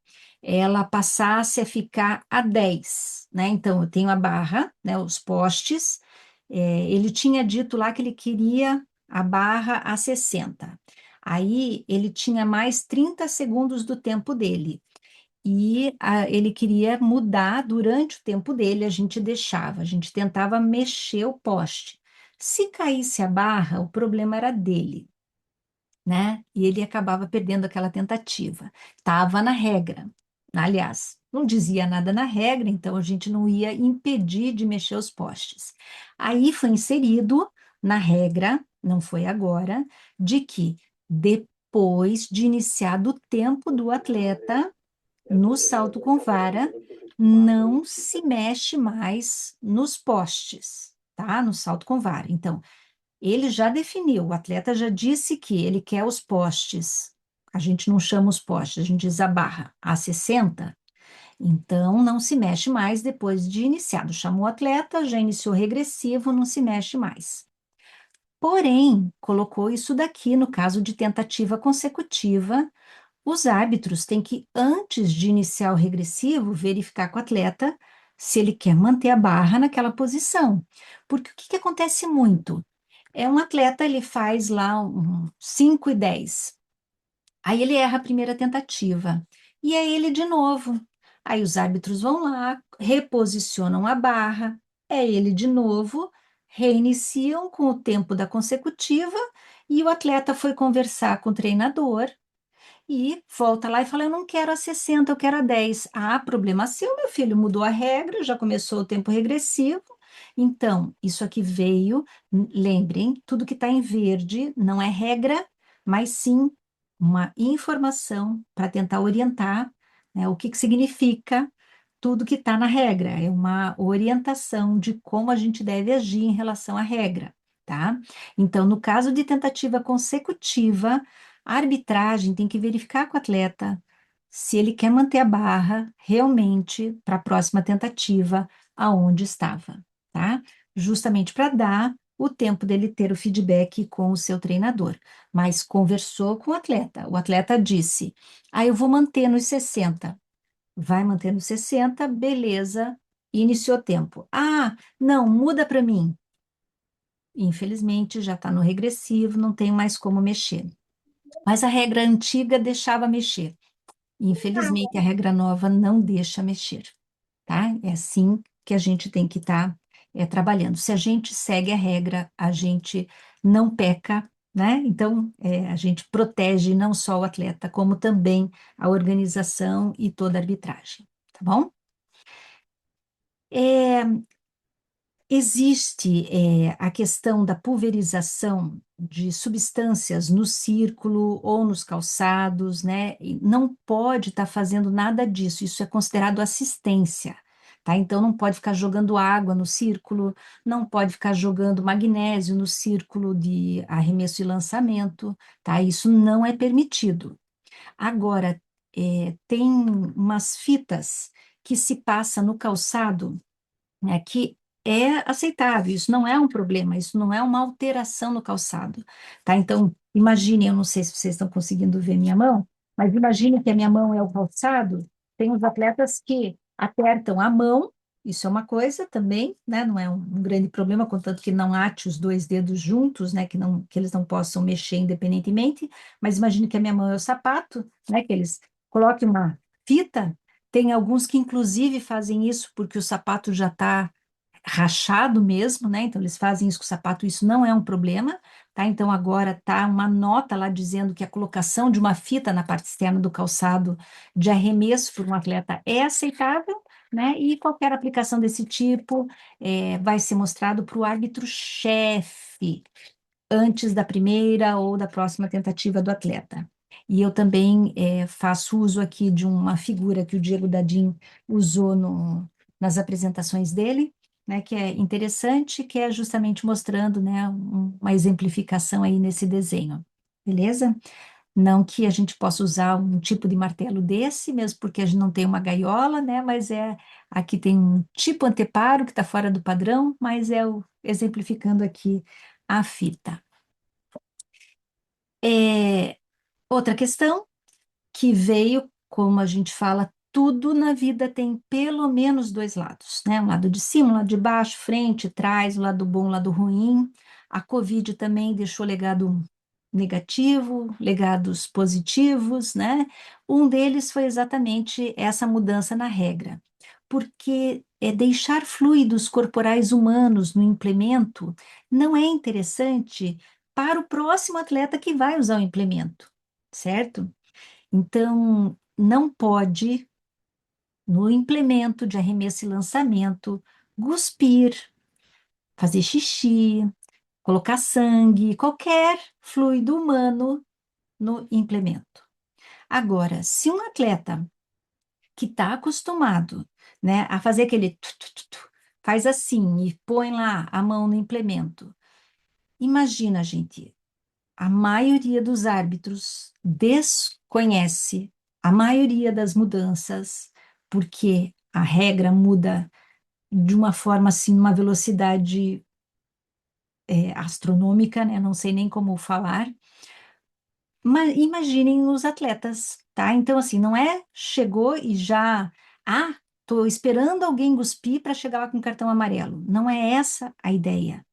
ela passasse a ficar a 10, né? Então, eu tenho a barra, né, os postes, ele tinha dito lá que ele queria a barra a 60. Aí, ele tinha mais 30 segundos do tempo dele. E ele queria mudar durante o tempo dele, a gente deixava, a gente tentava mexer o poste. Se caísse a barra, o problema era dele, né? E ele acabava perdendo aquela tentativa. Estava na regra. Aliás, não dizia nada na regra, então a gente não ia impedir de mexer os postes. Aí foi inserido na regra, não foi agora, de que depois de iniciado o tempo do atleta no salto com vara, não se mexe mais nos postes, tá? No salto com vara. Então, ele já definiu, o atleta já disse que ele quer os postes. A gente não chama os postes, a gente diz a barra a 60. Então, não se mexe mais depois de iniciado. Chamou o atleta, já iniciou regressivo, não se mexe mais. Porém, colocou isso daqui no caso de tentativa consecutiva. Os árbitros têm que, antes de iniciar o regressivo, verificar com o atleta se ele quer manter a barra naquela posição. Porque o que que acontece muito? É um atleta, ele faz lá um 5 e 10. Aí ele erra a primeira tentativa. E é ele de novo. Aí os árbitros vão lá, reposicionam a barra, é ele de novo, reiniciam com o tempo da consecutiva e o atleta foi conversar com o treinador e volta lá e fala: Eu não quero a 60, eu quero a 10. Ah, problema seu, meu filho, mudou a regra, já começou o tempo regressivo. Então, isso aqui veio, lembrem, tudo que está em verde não é regra, mas sim uma informação para tentar orientar, né, o que que significa tudo que está na regra. É uma orientação de como a gente deve agir em relação à regra, tá? Então, no caso de tentativa consecutiva, a arbitragem tem que verificar com o atleta se ele quer manter a barra realmente para a próxima tentativa aonde estava, tá? Justamente para dar o tempo dele ter o feedback com o seu treinador. Mas conversou com o atleta disse: Ah, eu vou manter nos 60. Vai manter nos 60, beleza, iniciou o tempo. Ah, não, muda para mim. Infelizmente, já está no regressivo, não tem mais como mexer. Mas a regra antiga deixava mexer. Infelizmente, a regra nova não deixa mexer, tá? É assim que a gente tem que estar trabalhando. Se a gente segue a regra, a gente não peca, né? Então, a gente protege não só o atleta, como também a organização e toda a arbitragem, tá bom? É, Existe a questão da pulverização de substâncias no círculo ou nos calçados, né? E não pode estar fazendo nada disso, isso é considerado assistência, tá? Então não pode ficar jogando água no círculo, não pode ficar jogando magnésio no círculo de arremesso e lançamento, tá? Isso não é permitido. Agora, tem umas fitas que se passa no calçado, né, que é aceitável, isso não é um problema, isso não é uma alteração no calçado, tá? Então, imagine, eu não sei se vocês estão conseguindo ver minha mão, mas imagine que a minha mão é o calçado, tem os atletas que apertam a mão, isso é uma coisa também, né? Não é um grande problema, contanto que não ate os dois dedos juntos, né? Que eles não possam mexer independentemente, mas imagine que a minha mão é o sapato, né? Que eles coloquem uma fita, tem alguns que inclusive fazem isso porque o sapato já está rachado mesmo, né? Então eles fazem isso com o sapato, isso não é um problema, tá? Então agora tá uma nota lá dizendo que a colocação de uma fita na parte externa do calçado de arremesso por um atleta é aceitável, né? E qualquer aplicação desse tipo vai ser mostrado para o árbitro-chefe antes da primeira ou da próxima tentativa do atleta. E eu também faço uso aqui de uma figura que o Diego Dadin usou nas apresentações dele, né, que é interessante, que é justamente mostrando, né, uma exemplificação aí nesse desenho. Beleza? Não que a gente possa usar um tipo de martelo desse, mesmo porque a gente não tem uma gaiola, né? Mas aqui tem um tipo anteparo que está fora do padrão, mas exemplificando aqui a fita. É, outra questão que veio, como a gente fala, tudo na vida tem pelo menos dois lados, né? Um lado de cima, um lado de baixo, frente, trás, o lado bom, o lado ruim. A Covid também deixou legado negativo, legados positivos, né? Um deles foi exatamente essa mudança na regra, porque deixar fluidos corporais humanos no implemento não é interessante para o próximo atleta que vai usar o implemento, certo? Então, não pode, no implemento de arremesso e lançamento, cuspir, fazer xixi, colocar sangue, qualquer fluido humano no implemento. Agora, se um atleta que está acostumado, né, a fazer aquele faz assim e põe lá a mão no implemento, imagina, gente, a maioria dos árbitros desconhece a maioria das mudanças, porque a regra muda de uma forma assim, uma velocidade astronômica, né? Não sei nem como falar. Mas imaginem os atletas, tá? Então, assim, não é chegou e já, tô esperando alguém cuspir para chegar lá com cartão amarelo. Não é essa a ideia.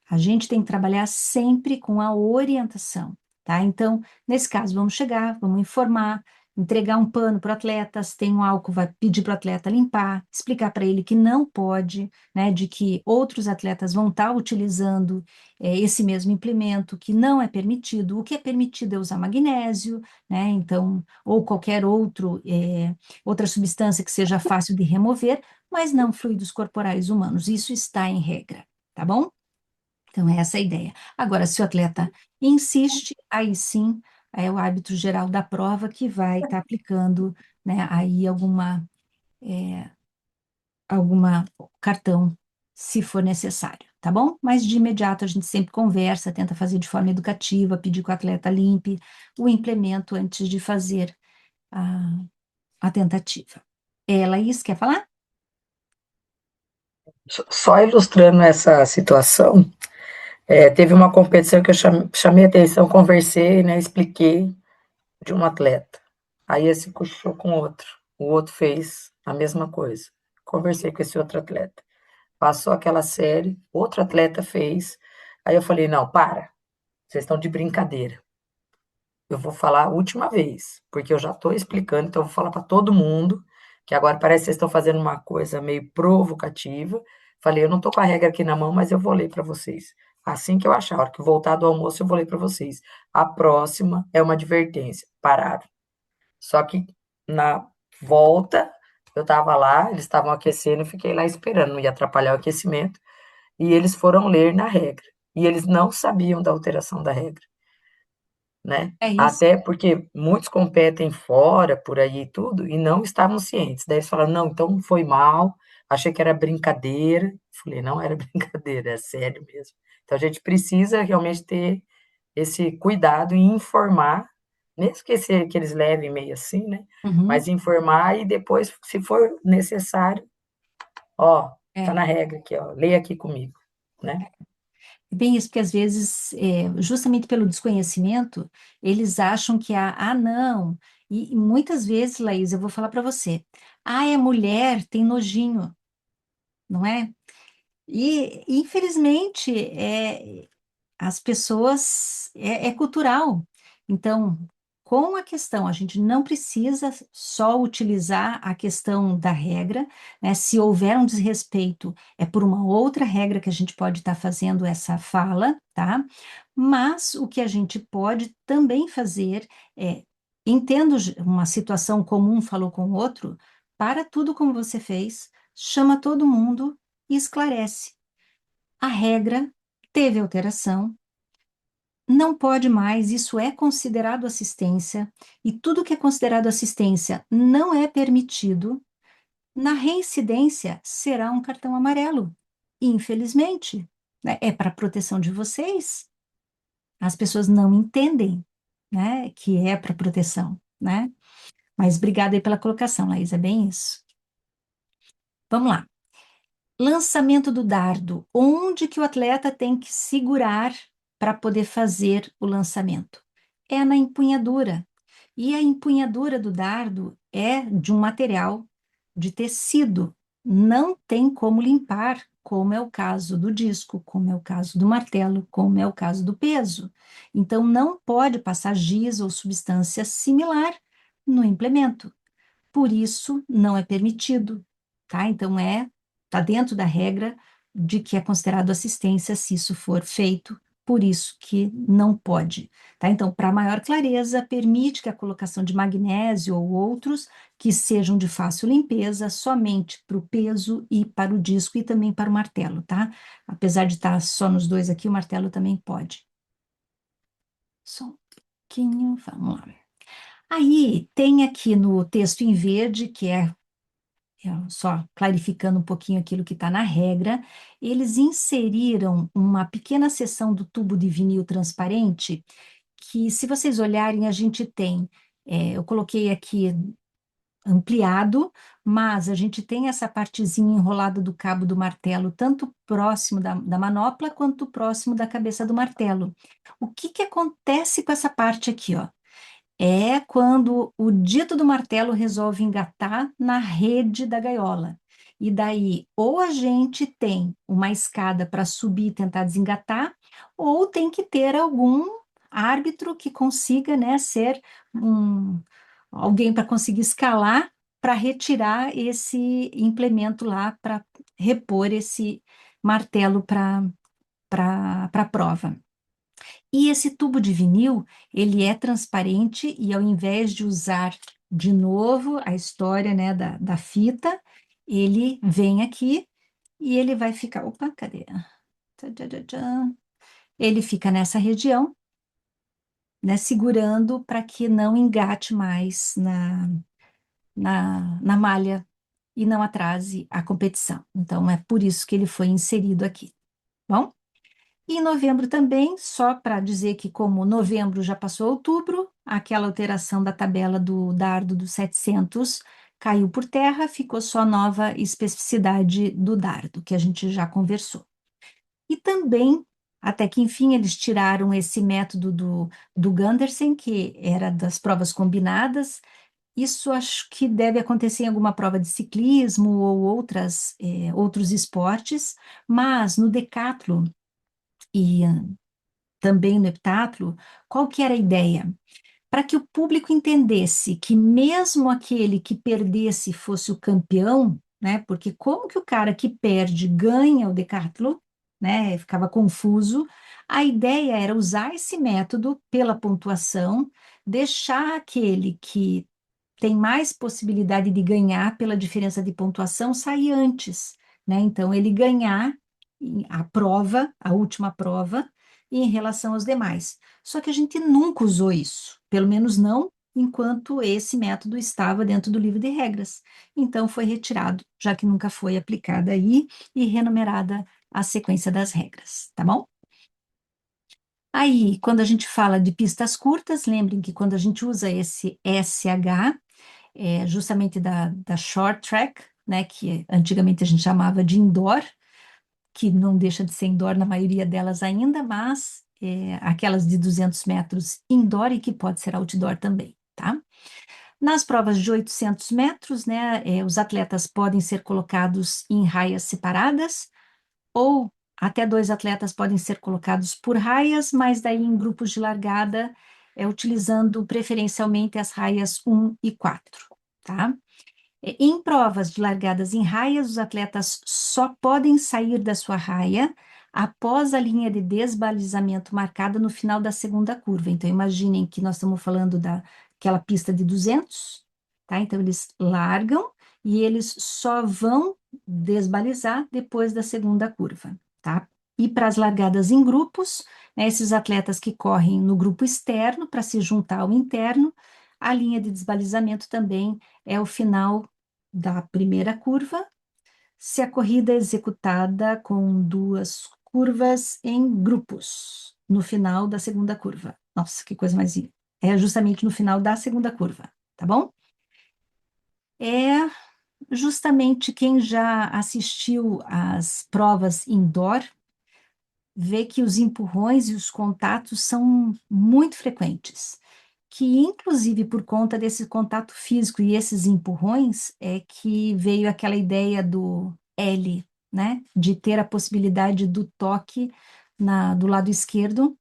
A gente tem que trabalhar sempre com a orientação, tá? Então, nesse caso, vamos chegar, vamos informar, entregar um pano para o atleta, se tem um álcool, vai pedir para o atleta limpar, explicar para ele que não pode, né? De que outros atletas vão estar utilizando esse mesmo implemento, que não é permitido. O que é permitido é usar magnésio, né? Então, ou qualquer outra substância que seja fácil de remover, mas não fluidos corporais humanos. Isso está em regra, tá bom? Então, é essa a ideia. Agora, se o atleta insiste, aí sim é o árbitro geral da prova que vai estar aplicando, né, aí alguma cartão, se for necessário, tá bom? Mas de imediato a gente sempre conversa, tenta fazer de forma educativa, pedir que o atleta limpe o implemento antes de fazer a, a tentativa. Laís, quer falar? Só ilustrando essa situação, teve uma competição que eu chamei atenção, conversei, né, expliquei de um atleta. Aí esse puxou com outro, o outro fez a mesma coisa. Conversei com esse outro atleta. Passou aquela série, outro atleta fez. Aí eu falei: não, para, vocês estão de brincadeira. Eu vou falar a última vez, porque eu já estou explicando, então eu vou falar para todo mundo, que agora parece que vocês estão fazendo uma coisa meio provocativa. Falei: eu não estou com a regra aqui na mão, mas eu vou ler para vocês. Assim que eu achar, a hora que voltar do almoço, eu vou ler para vocês. A próxima é uma advertência. Pararam. Só que na volta, eu estava lá, eles estavam aquecendo, eu fiquei lá esperando, não ia atrapalhar o aquecimento, e eles foram ler na regra. E eles não sabiam da alteração da regra, né? É isso. Até porque muitos competem fora, por aí e tudo, e não estavam cientes. Daí eles falaram: não, então foi mal, achei que era brincadeira. Falei: não era brincadeira, é sério mesmo. Então a gente precisa realmente ter esse cuidado em informar, mesmo que eles levem meio assim, né? Mas Uhum. informar e depois, se for necessário, ó, tá É. na regra aqui, ó, leia aqui comigo, né? É bem isso, porque às vezes, justamente pelo desconhecimento, eles acham que não. E muitas vezes, Laís, eu vou falar para você, é mulher, tem nojinho, não é? E, infelizmente, as pessoas, é cultural. Então, com a questão, a gente não precisa só utilizar a questão da regra, né? Se houver um desrespeito, é por uma outra regra que a gente pode estar fazendo essa fala, tá? Mas o que a gente pode também fazer é, entendo uma situação comum, falou com o outro, para tudo como você fez, chama todo mundo e esclarece. A regra teve alteração, não pode mais, isso é considerado assistência, e tudo que é considerado assistência não é permitido. Na reincidência, será um cartão amarelo. Infelizmente, né? É para proteção de vocês. As pessoas não entendem, né, que é para proteção, né? Mas obrigada aí pela colocação, Laís, é bem isso. Vamos lá. Lançamento do dardo. Onde que o atleta tem que segurar para poder fazer o lançamento? É na empunhadura. E a empunhadura do dardo é de um material de tecido. Não tem como limpar, como é o caso do disco, como é o caso do martelo, como é o caso do peso. Então, não pode passar giz ou substância similar no implemento. Por isso, não é permitido, tá? Então, tá dentro da regra de que é considerado assistência se isso for feito, por isso que não pode, tá? Então, para maior clareza, permite que a colocação de magnésio ou outros que sejam de fácil limpeza somente para o peso e para o disco e também para o martelo, tá? Apesar de estar só nos dois aqui, o martelo também pode. Só um pouquinho, vamos lá. Aí tem aqui no texto em verde, que só clarificando um pouquinho aquilo que está na regra, eles inseriram uma pequena seção do tubo de vinil transparente, que se vocês olharem, a gente tem, eu coloquei aqui ampliado, mas a gente tem essa partezinha enrolada do cabo do martelo, tanto próximo da manopla quanto próximo da cabeça do martelo. O que que acontece com essa parte aqui, ó? É quando o dito do martelo resolve engatar na rede da gaiola. E daí, ou a gente tem uma escada para subir e tentar desengatar, ou tem que ter algum árbitro que consiga, né, ser um, alguém para conseguir escalar para retirar esse implemento lá, para repor esse martelo para a prova. E esse tubo de vinil, ele é transparente e ao invés de usar de novo a história, né, da fita, ele vem aqui e ele vai ficar, opa, cadê? Tadadadã. Ele fica nessa região, né, segurando para que não engate mais na malha e não atrase a competição. Então, é por isso que ele foi inserido aqui. Bom? E em novembro também, só para dizer que, como novembro já passou outubro, aquela alteração da tabela do dardo dos 700 caiu por terra, ficou só nova especificidade do dardo, que a gente já conversou. E também, até que enfim, eles tiraram esse método do Gundersen, que era das provas combinadas. Isso acho que deve acontecer em alguma prova de ciclismo ou outros esportes, mas no decathlon e também no heptatlo, qual que era a ideia? Para que o público entendesse que mesmo aquele que perdesse fosse o campeão, né? Porque como que o cara que perde ganha o decathlon, né? Ficava confuso. A ideia era usar esse método pela pontuação, deixar aquele que tem mais possibilidade de ganhar pela diferença de pontuação sair antes, né? Então ele ganhar a prova, a última prova, em relação aos demais. Só que a gente nunca usou isso, pelo menos não enquanto esse método estava dentro do livro de regras. Então foi retirado, já que nunca foi aplicada aí e renumerada a sequência das regras, tá bom? Aí, quando a gente fala de pistas curtas, lembrem que quando a gente usa esse SH, justamente da short track, né, que antigamente a gente chamava de indoor, que não deixa de ser indoor na maioria delas ainda, mas aquelas de 200 metros indoor e que pode ser outdoor também, tá? Nas provas de 800 metros, né, os atletas podem ser colocados em raias separadas ou até dois atletas podem ser colocados por raias, mas daí em grupos de largada utilizando preferencialmente as raias 1 e 4, tá? Em provas de largadas em raias, os atletas só podem sair da sua raia após a linha de desbalizamento marcada no final da segunda curva. Então, imaginem que nós estamos falando daquela pista de 200, tá? Então, eles largam e eles só vão desbalizar depois da segunda curva, tá? E para as largadas em grupos, né, esses atletas que correm no grupo externo para se juntar ao interno, a linha de desbalizamento também é o final da primeira curva, se a corrida é executada com duas curvas em grupos, no final da segunda curva. Nossa, que coisa mais linda. É justamente no final da segunda curva, tá bom? É justamente quem já assistiu às provas indoor vê que os empurrões e os contatos são muito frequentes, que inclusive por conta desse contato físico e esses empurrões é que veio aquela ideia do L, né, de ter a possibilidade do toque do lado esquerdo,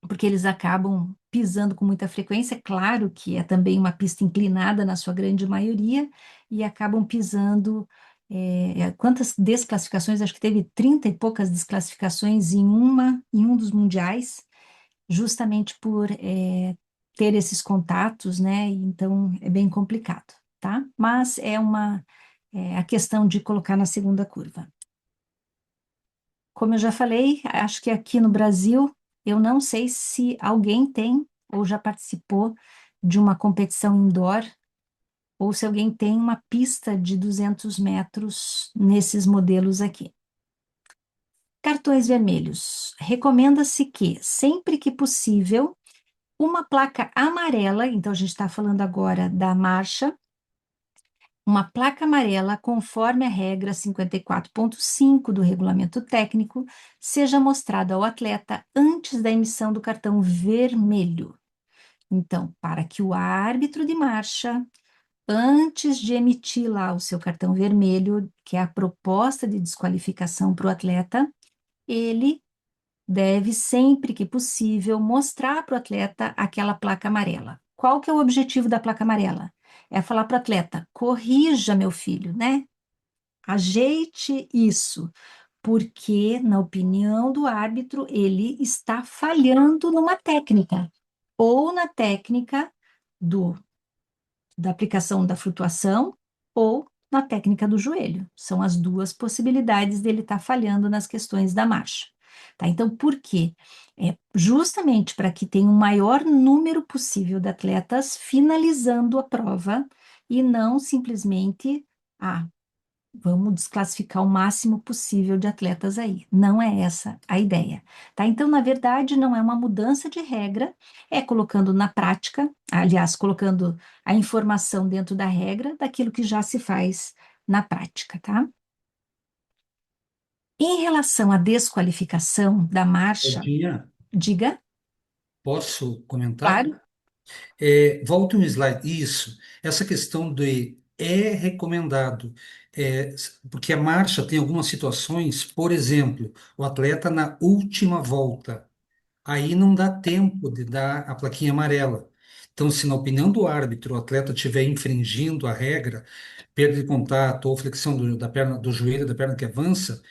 porque eles acabam pisando com muita frequência, é claro que é também uma pista inclinada na sua grande maioria, e acabam pisando. Quantas desclassificações? Acho que teve 30 e poucas desclassificações em um dos mundiais, justamente por ter esses contatos, né? Então é bem complicado, tá? Mas a questão de colocar na segunda curva. Como eu já falei, acho que aqui no Brasil, eu não sei se alguém tem ou já participou de uma competição indoor, ou se alguém tem uma pista de 200 metros nesses modelos aqui. Cartões vermelhos. Recomenda-se que, sempre que possível, uma placa amarela, então a gente está falando agora da marcha, uma placa amarela, conforme a regra 54.5 do regulamento técnico, seja mostrada ao atleta antes da emissão do cartão vermelho. Então, para que o árbitro de marcha, antes de emitir lá o seu cartão vermelho, que é a proposta de desqualificação para o atleta, ele deve, sempre que possível, mostrar para o atleta aquela placa amarela. Qual que é o objetivo da placa amarela? É falar para o atleta, corrija, meu filho, né? Ajeite isso, porque, na opinião do árbitro, ele está falhando numa técnica, ou na técnica do da aplicação da flutuação ou na técnica do joelho. São as duas possibilidades dele estar falhando nas questões da marcha. Tá? Então, por quê? É justamente para que tenha o maior número possível de atletas finalizando a prova e não simplesmente, vamos desclassificar o máximo possível de atletas aí. Não é essa a ideia, tá? Então, na verdade, não é uma mudança de regra, é colocando na prática, aliás, colocando a informação dentro da regra daquilo que já se faz na prática, tá? Em relação à desqualificação da marcha, Claudinha, diga, posso comentar? claro, Volte um slide. Isso. Essa questão de é recomendado, porque a marcha tem algumas situações, por exemplo, o atleta na última volta, aí não dá tempo de dar a plaquinha amarela. Então, se na opinião do árbitro o atleta estiver infringindo a regra, perda de contato ou flexão da perna, do joelho, da perna que avança,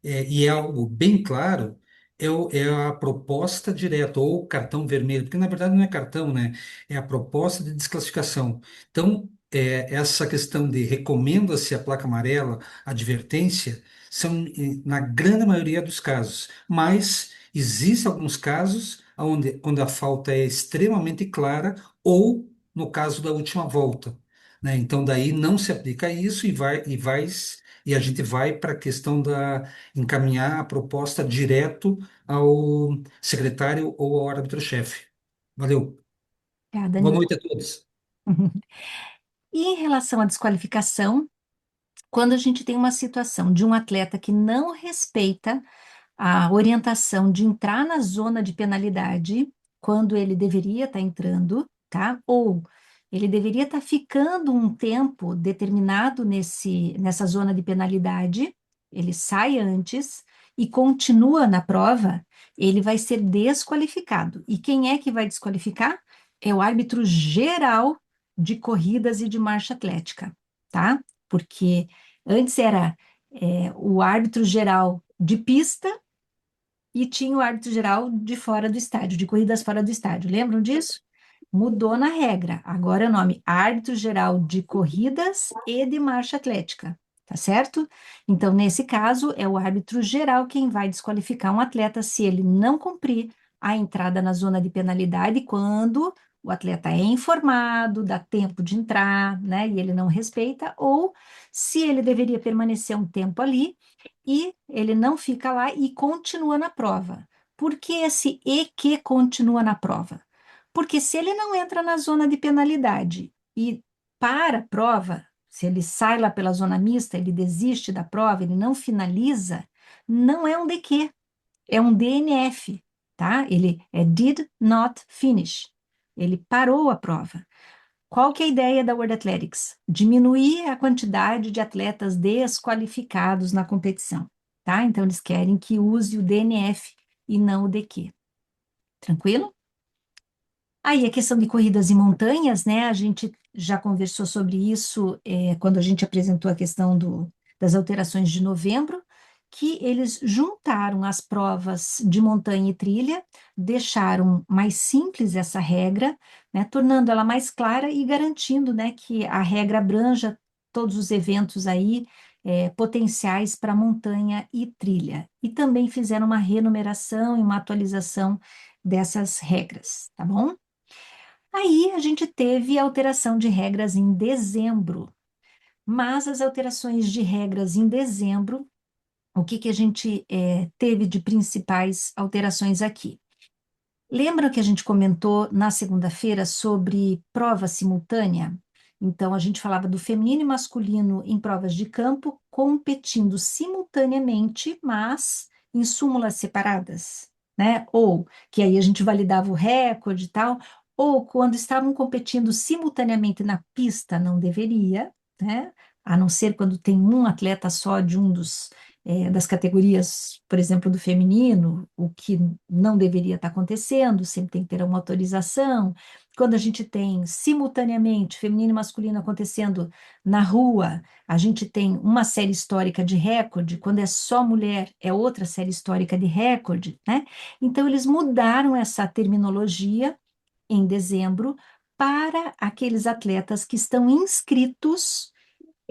e é algo bem claro, é a proposta direta, ou cartão vermelho, porque na verdade não é cartão, né? É a proposta de desclassificação. Então, essa questão de recomenda-se a placa amarela, advertência, são na grande maioria dos casos, mas existem alguns casos onde, quando a falta é extremamente clara, ou no caso da última volta, né? Então, daí não se aplica isso e a gente vai para a questão da encaminhar a proposta direto ao secretário ou ao árbitro-chefe. Valeu. obrigada, Boa Nico. noite a todos. E em relação à desqualificação, quando a gente tem uma situação de um atleta que não respeita a orientação de entrar na zona de penalidade quando ele deveria estar entrando, tá? Ou ele deveria estar ficando um tempo determinado nessa zona de penalidade, ele sai antes e continua na prova, ele vai ser desqualificado. E quem é que vai desqualificar? é o árbitro geral de corridas e de marcha atlética, tá? Porque antes era o árbitro geral de pista e tinha o árbitro geral de fora do estádio, de corridas fora do estádio. Lembram disso? Mudou na regra. Agora é o nome árbitro geral de corridas e de marcha atlética, tá certo? Então, nesse caso, é o árbitro geral quem vai desqualificar um atleta se ele não cumprir a entrada na zona de penalidade quando o atleta é informado, dá tempo de entrar, né, e ele não respeita, ou se ele deveria permanecer um tempo ali e ele não fica lá e continua na prova. Por que esse e que continua na prova? Porque se ele não entra na zona de penalidade e para a prova, se ele sai lá pela zona mista, ele desiste da prova, ele não finaliza, não é um DQ, é um DNF, tá? Ele é did not finish. Ele parou a prova. Qual que é a ideia da World Athletics? Diminuir a quantidade de atletas desqualificados na competição, tá? Então, eles querem que use o DNF e não o DQ. Tranquilo? Aí, a questão de corridas em montanhas, né? A gente já conversou sobre isso quando a gente apresentou a questão das alterações de novembro, que eles juntaram as provas de montanha e trilha, deixaram mais simples essa regra, né? Tornando ela mais clara e garantindo, né, que a regra abranja todos os eventos aí potenciais para montanha e trilha. E também fizeram uma renumeração e uma atualização dessas regras, tá bom? Aí a gente teve alteração de regras em dezembro, mas as alterações de regras em dezembro, o que que a gente teve de principais alterações aqui? Lembra que a gente comentou na segunda-feira sobre prova simultânea? Então, a gente falava do feminino e masculino em provas de campo, competindo simultaneamente, mas em súmulas separadas, né? Ou que aí a gente validava o recorde e tal, ou quando estavam competindo simultaneamente na pista, não deveria, né? A não ser quando tem um atleta só de um das categorias, por exemplo, do feminino, o que não deveria estar acontecendo, sempre tem que ter uma autorização. Quando a gente tem simultaneamente feminino e masculino acontecendo na rua, a gente tem uma série histórica de recorde, quando é só mulher, é outra série histórica de recorde, né? Então, eles mudaram essa terminologia em dezembro para aqueles atletas que estão inscritos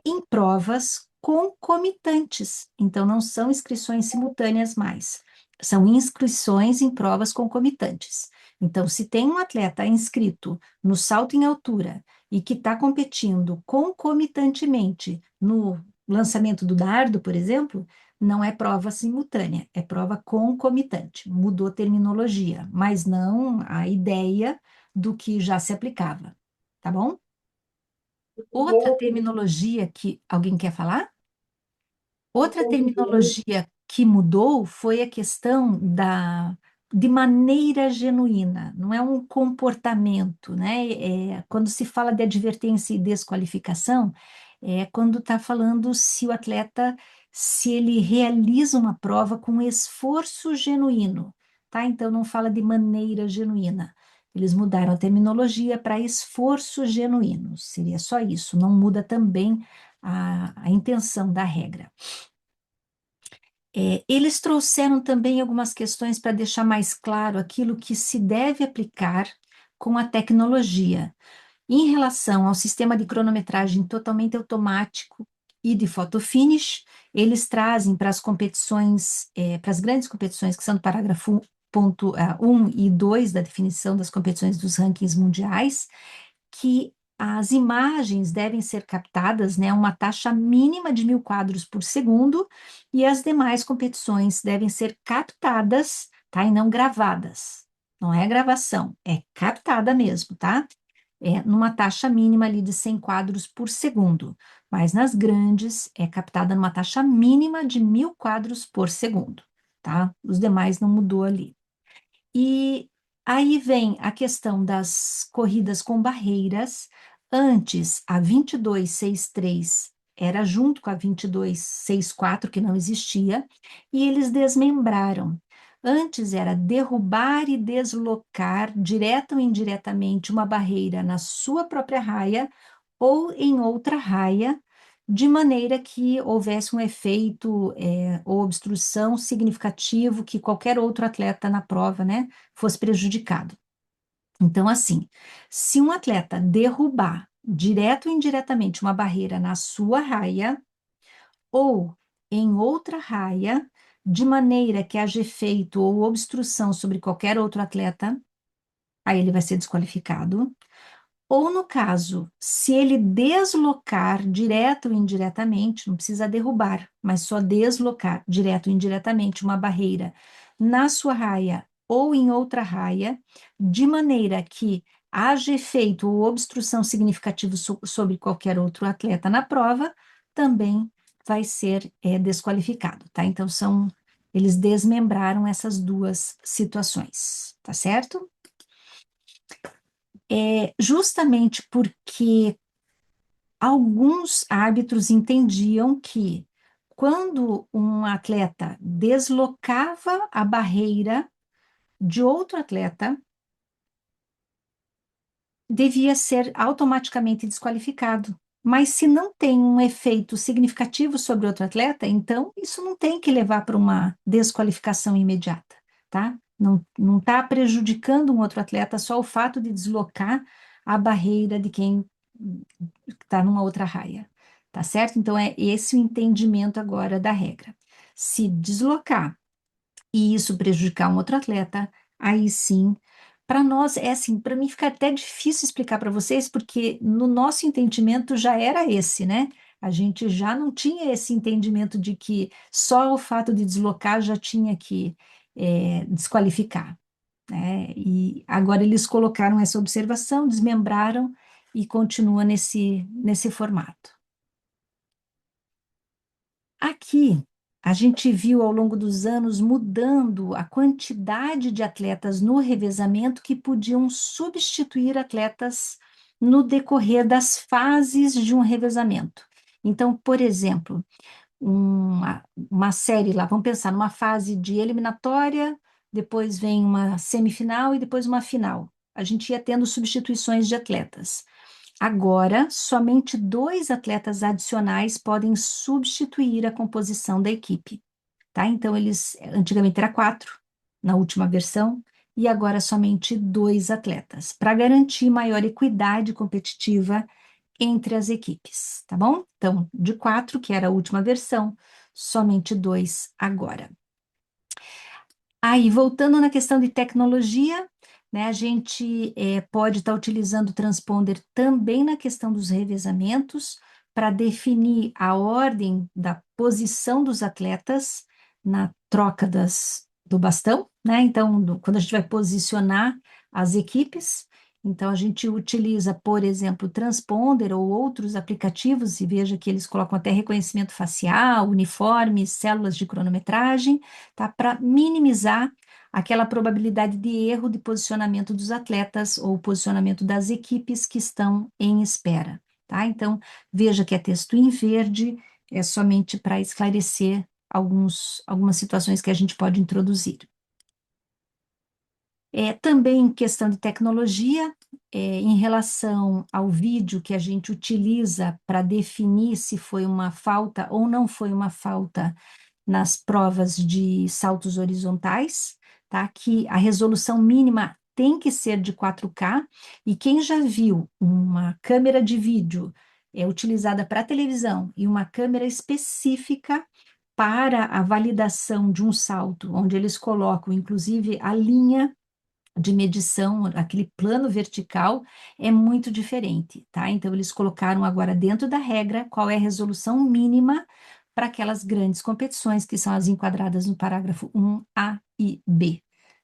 em provas concomitantes. Então, não são inscrições simultâneas mais, são inscrições em provas concomitantes. Então, se tem um atleta inscrito no salto em altura e que está competindo concomitantemente no lançamento do dardo, por exemplo, não é prova simultânea, é prova concomitante. Mudou a terminologia, mas não a ideia do que já se aplicava. Tá bom? Outra terminologia que alguém quer falar? Outra terminologia que mudou foi a questão de maneira genuína, não é um comportamento, né? Quando se fala de advertência e desqualificação, é quando está falando se o atleta, se ele realiza uma prova com esforço genuíno, tá? Então não fala de maneira genuína. Eles mudaram a terminologia para esforço genuíno, seria só isso, não muda também a intenção da regra. Eles trouxeram também algumas questões para deixar mais claro aquilo que se deve aplicar com a tecnologia. Em relação ao sistema de cronometragem totalmente automático e de photo finish, eles trazem para as competições, para as grandes competições, que são do parágrafo 1 e 2 da definição das competições dos rankings mundiais, que as imagens devem ser captadas, né, uma taxa mínima de 1.000 quadros por segundo, e as demais competições devem ser captadas, tá, e não gravadas. Não é gravação, é captada mesmo, tá? Numa taxa mínima ali de 100 quadros por segundo, mas nas grandes é captada numa taxa mínima de 1.000 quadros por segundo, tá? Os demais não mudou ali. E aí vem a questão das corridas com barreiras. Antes, a 2263 era junto com a 2264, que não existia, e eles desmembraram. Antes era derrubar e deslocar, direta ou indiretamente, uma barreira na sua própria raia ou em outra raia, de maneira que houvesse um efeito ou obstrução significativo que qualquer outro atleta na prova, né, fosse prejudicado. Então, assim, se um atleta derrubar direto ou indiretamente uma barreira na sua raia ou em outra raia, de maneira que haja efeito ou obstrução sobre qualquer outro atleta, aí ele vai ser desqualificado. Ou no caso, se ele deslocar direto ou indiretamente, não precisa derrubar, mas só deslocar direto ou indiretamente uma barreira na sua raia ou em outra raia, de maneira que haja efeito ou obstrução significativo sobre qualquer outro atleta na prova, também vai ser desqualificado, tá? Então eles desmembraram essas duas situações, tá certo? Justamente porque alguns árbitros entendiam que quando um atleta deslocava a barreira de outro atleta, devia ser automaticamente desqualificado. Mas se não tem um efeito significativo sobre outro atleta, então isso não tem que levar para uma desqualificação imediata, tá? Não está prejudicando um outro atleta só o fato de deslocar a barreira de quem está numa outra raia, tá certo? Então é esse o entendimento agora da regra. Se deslocar e isso prejudicar um outro atleta, aí sim, para nós é assim, para mim fica até difícil explicar para vocês, porque no nosso entendimento já era esse, né? A gente já não tinha esse entendimento de que só o fato de deslocar já tinha que desqualificar, né? E agora eles colocaram essa observação, desmembraram e continua nesse formato. Aqui, a gente viu ao longo dos anos mudando a quantidade de atletas no revezamento que podiam substituir atletas no decorrer das fases de um revezamento. Então, por exemplo, uma série lá, vamos pensar numa fase de eliminatória, depois vem uma semifinal e depois uma final. A gente ia tendo substituições de atletas. Agora, somente 2 atletas adicionais podem substituir a composição da equipe, tá? Então, antigamente era 4, na última versão, e agora somente 2 atletas, para garantir maior equidade competitiva entre as equipes, tá bom? Então, de 4, que era a última versão, somente 2 agora. Aí, voltando na questão de tecnologia, né, a gente pode estar utilizando o transponder também na questão dos revezamentos para definir a ordem da posição dos atletas na troca do bastão, né? Então, quando a gente vai posicionar as equipes, então a gente utiliza, por exemplo, o transponder ou outros aplicativos, e veja que eles colocam até reconhecimento facial, uniformes, células de cronometragem, tá? Para minimizar aquela probabilidade de erro de posicionamento dos atletas ou posicionamento das equipes que estão em espera, tá? Então, veja que é texto em verde, é somente para esclarecer algumas situações que a gente pode introduzir. Também questão de tecnologia, em relação ao vídeo que a gente utiliza para definir se foi uma falta ou não foi uma falta nas provas de saltos horizontais, tá? Que a resolução mínima tem que ser de 4K, e quem já viu uma câmera de vídeo utilizada para televisão e uma câmera específica para a validação de um salto, onde eles colocam, inclusive, a linha de medição, aquele plano vertical, é muito diferente, tá? Então, eles colocaram agora dentro da regra qual é a resolução mínima para aquelas grandes competições, que são as enquadradas no parágrafo 1A e B,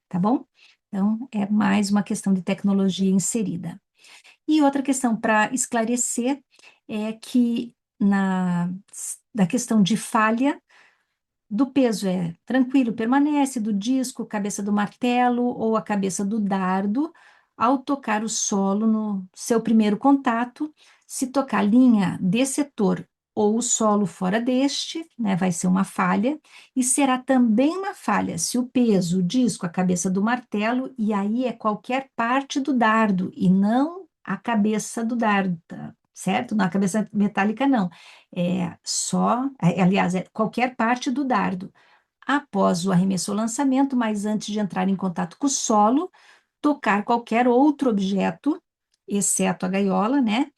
tá bom? Então, é mais uma questão de tecnologia inserida. E outra questão para esclarecer é que da questão de falha, do peso é tranquilo, permanece, do disco, cabeça do martelo ou a cabeça do dardo, ao tocar o solo no seu primeiro contato, se tocar linha de setor ou o solo fora deste, né, vai ser uma falha, e será também uma falha se o peso, o disco, a cabeça do martelo, e aí é qualquer parte do dardo, e não a cabeça do dardo, tá? Certo? Na cabeça metálica, não. É só, aliás, é qualquer parte do dardo. Após o arremesso ou lançamento, mas antes de entrar em contato com o solo, tocar qualquer outro objeto, exceto a gaiola, né,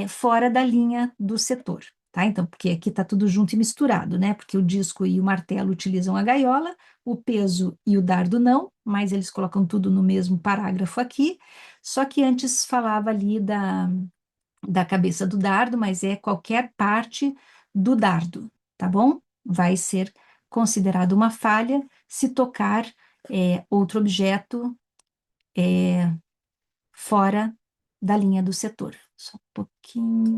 fora da linha do setor, tá? Então, porque aqui está tudo junto e misturado, né? Porque o disco e o martelo utilizam a gaiola, o peso e o dardo não, mas eles colocam tudo no mesmo parágrafo aqui. Só que antes falava ali da cabeça do dardo, mas é qualquer parte do dardo, tá bom? Vai ser considerado uma falha se tocar outro objeto fora da linha do setor. Só um pouquinho.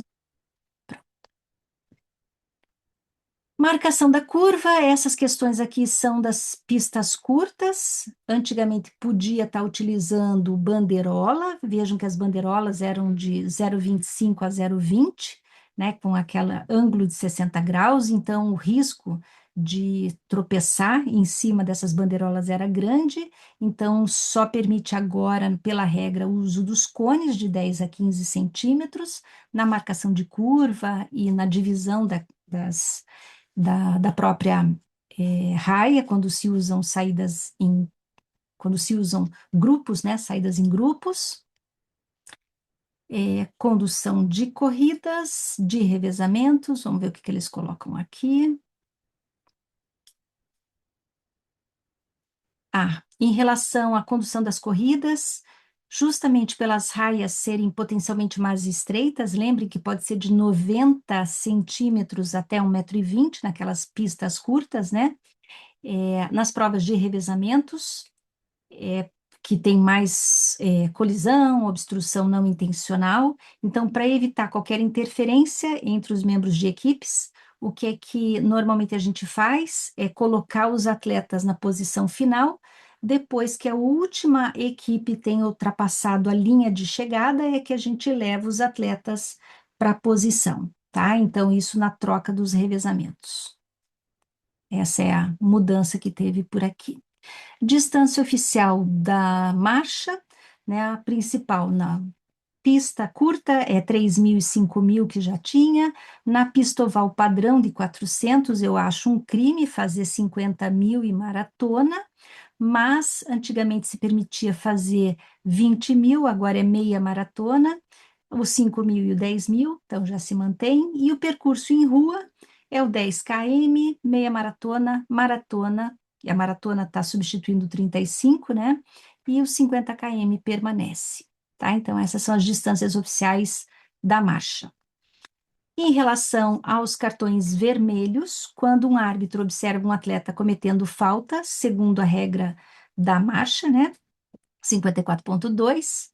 Marcação da curva, essas questões aqui são das pistas curtas. Antigamente podia estar utilizando bandeirola, vejam que as bandeirolas eram de 0,25 a 0,20, né, com aquele ângulo de 60 graus, então o risco de tropeçar em cima dessas bandeirolas era grande, então só permite agora, pela regra, o uso dos cones de 10 a 15 centímetros na marcação de curva e na divisão da própria raia, quando se usam grupos, né, saídas em grupos, condução de corridas, de revezamentos, vamos ver o que eles colocam aqui. Em relação à condução das corridas, justamente pelas raias serem potencialmente mais estreitas, lembre que pode ser de 90 centímetros até 1,20 m naquelas pistas curtas, né? Nas provas de revezamentos, que tem mais colisão, obstrução não intencional. Então, para evitar qualquer interferência entre os membros de equipes, o que é que normalmente a gente faz é colocar os atletas na posição final, depois que a última equipe tem ultrapassado a linha de chegada, é que a gente leva os atletas para a posição, tá? Então, isso na troca dos revezamentos. Essa é a mudança que teve por aqui. Distância oficial da marcha, né, a principal na pista curta é 3.000 e 5.000 que já tinha, na pista oval padrão de 400 eu acho um crime fazer 50.000 e maratona, mas antigamente se permitia fazer 20.000, agora é meia maratona, os 5.000 e o 10.000, então já se mantém, e o percurso em rua é o 10 km, meia maratona, maratona, e a maratona está substituindo o 35, né? E os 50 km permanece, tá? Então, essas são as distâncias oficiais da marcha. Em relação aos cartões vermelhos, quando um árbitro observa um atleta cometendo falta, segundo a regra da marcha, né? 54.2,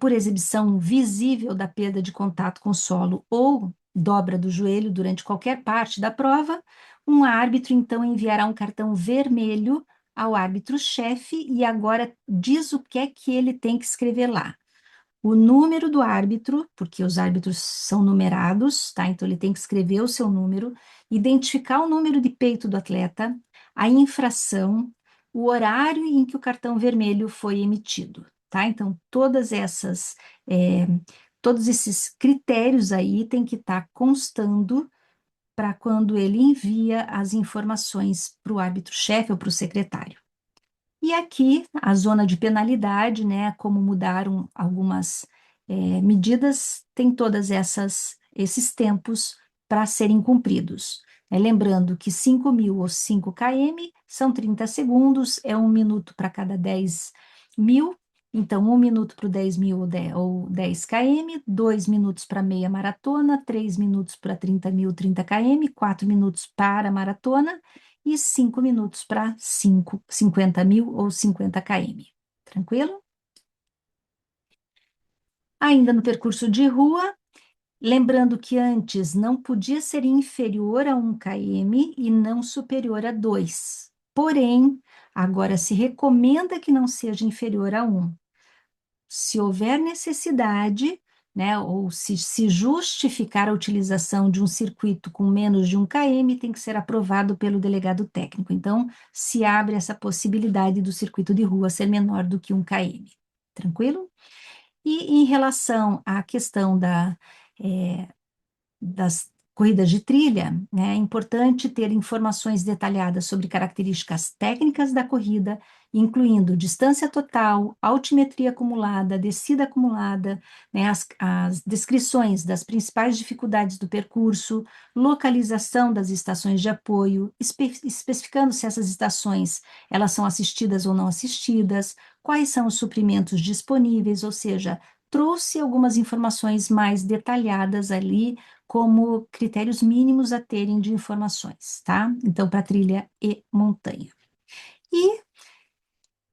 por exibição visível da perda de contato com o solo ou dobra do joelho durante qualquer parte da prova, um árbitro então enviará um cartão vermelho ao árbitro-chefe e agora diz o que é que ele tem que escrever lá. O número do árbitro, porque os árbitros são numerados, tá? Então ele tem que escrever o seu número, identificar o número de peito do atleta, a infração, o horário em que o cartão vermelho foi emitido, tá? Então todos esses critérios aí tem que estar constando para quando ele envia as informações para o árbitro-chefe ou para o secretário. E aqui a zona de penalidade, né, como mudaram algumas medidas, tem todas esses tempos para serem cumpridos. Lembrando que 5.000 ou 5 km são 30 segundos, é 1 minuto para cada 10.000, então 1 minuto para o 10.000 ou 10 km, 2 minutos para meia maratona, 3 minutos para 30.000, 30 km, 4 minutos para a maratona, e 5 minutos para 50.000 ou 50 km. Tranquilo? Ainda no percurso de rua, lembrando que antes não podia ser inferior a 1 km e não superior a 2. Porém, agora se recomenda que não seja inferior a 1. Se houver necessidade, né, ou se justificar a utilização de um circuito com menos de 1 km, tem que ser aprovado pelo delegado técnico. Então, se abre essa possibilidade do circuito de rua ser menor do que 1 km. Tranquilo? E em relação à questão das corridas de trilha, né, é importante ter informações detalhadas sobre características técnicas da corrida, incluindo distância total, altimetria acumulada, descida acumulada, né, as descrições das principais dificuldades do percurso, localização das estações de apoio, especificando se essas estações elas são assistidas ou não assistidas, quais são os suprimentos disponíveis, ou seja, trouxe algumas informações mais detalhadas ali como critérios mínimos a terem de informações, tá? Então, para trilha e montanha. E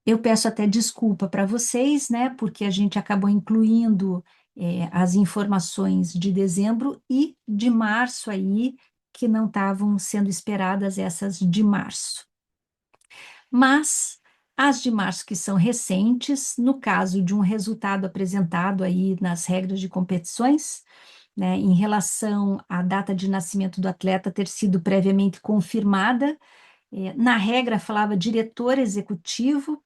eu peço até desculpa para vocês, né? Porque a gente acabou incluindo as informações de dezembro e de março aí, que não estavam sendo esperadas essas de março. Mas as de março que são recentes, no caso de um resultado apresentado aí nas regras de competições, né, em relação à data de nascimento do atleta ter sido previamente confirmada. Na regra falava diretor executivo,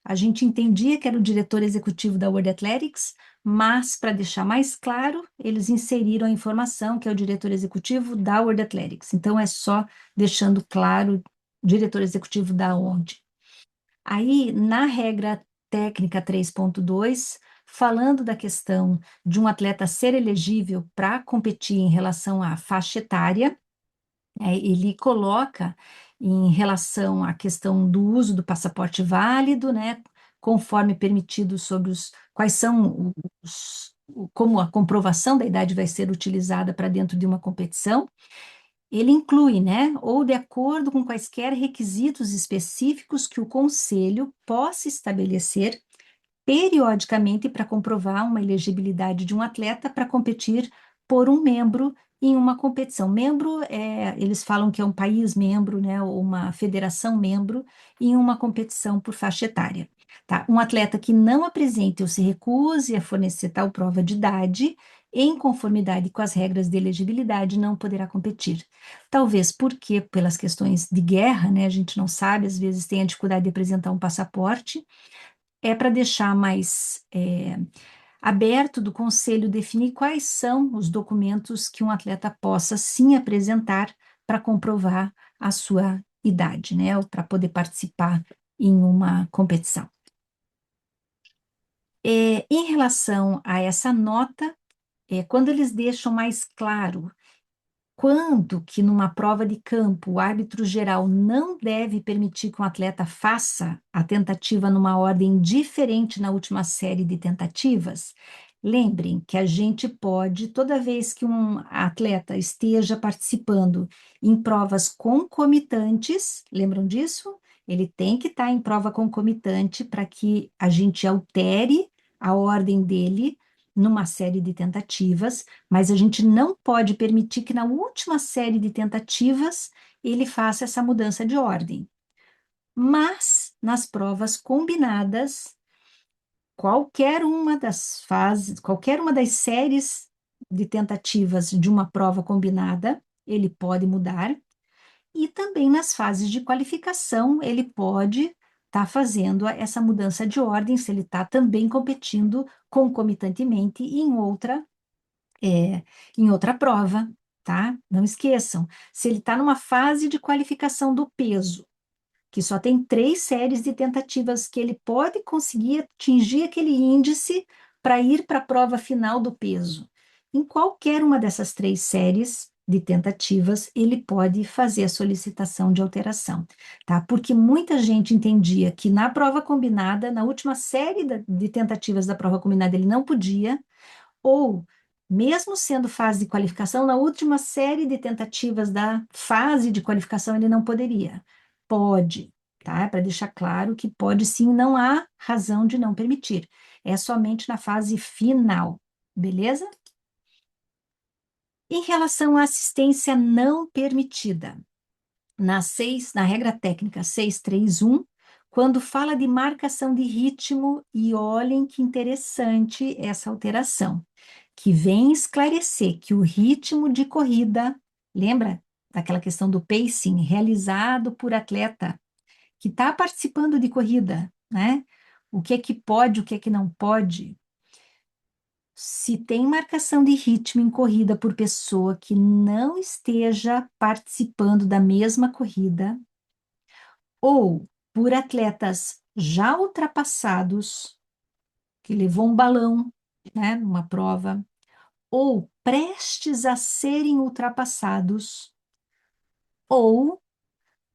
a gente entendia que era o diretor executivo da World Athletics, mas para deixar mais claro, eles inseriram a informação que é o diretor executivo da World Athletics. Então é só deixando claro diretor executivo da onde. Aí, na regra técnica 3.2, falando da questão de um atleta ser elegível para competir em relação à faixa etária, ele coloca em relação à questão do uso do passaporte válido, né, conforme permitido sobre quais são como a comprovação da idade vai ser utilizada para dentro de uma competição. Ele inclui, né, ou de acordo com quaisquer requisitos específicos que o conselho possa estabelecer periodicamente para comprovar uma elegibilidade de um atleta para competir por um membro em uma competição. Membro, eles falam que é um país membro, né, ou uma federação membro em uma competição por faixa etária. Tá? Um atleta que não apresente ou se recuse a fornecer tal prova de idade, em conformidade com as regras de elegibilidade, não poderá competir. Talvez porque, pelas questões de guerra, né, a gente não sabe, às vezes tem a dificuldade de apresentar um passaporte, para deixar mais aberto do conselho definir quais são os documentos que um atleta possa sim apresentar para comprovar a sua idade, né, ou para poder participar em uma competição. Em relação a essa nota, quando eles deixam mais claro quando que numa prova de campo o árbitro geral não deve permitir que um atleta faça a tentativa numa ordem diferente na última série de tentativas, lembrem que a gente pode, toda vez que um atleta esteja participando em provas concomitantes, lembram disso? Ele tem que estar em prova concomitante para que a gente altere a ordem dele numa série de tentativas, mas a gente não pode permitir que na última série de tentativas ele faça essa mudança de ordem. Mas nas provas combinadas, qualquer uma das fases, qualquer uma das séries de tentativas de uma prova combinada, ele pode mudar. E também nas fases de qualificação, ele pode estar fazendo essa mudança de ordem, se ele está também competindo concomitantemente em outra prova, tá? Não esqueçam, se ele está numa fase de qualificação do peso, que só tem 3 séries de tentativas que ele pode conseguir atingir aquele índice para ir para a prova final do peso. Em qualquer uma dessas 3 séries de tentativas, ele pode fazer a solicitação de alteração, tá? Porque muita gente entendia que na prova combinada, na última série de tentativas da prova combinada, ele não podia, ou, mesmo sendo fase de qualificação, na última série de tentativas da fase de qualificação, ele não poderia. Pode, tá? Para deixar claro que pode sim, não há razão de não permitir. É somente na fase final, beleza? Em relação à assistência não permitida, na regra técnica 631, quando fala de marcação de ritmo, e olhem que interessante essa alteração, que vem esclarecer que o ritmo de corrida, lembra daquela questão do pacing realizado por atleta que está participando de corrida, né? O que é que pode, o que é que não pode. Se tem marcação de ritmo em corrida por pessoa que não esteja participando da mesma corrida, ou por atletas já ultrapassados, que levou um balão, né, numa prova, ou prestes a serem ultrapassados, ou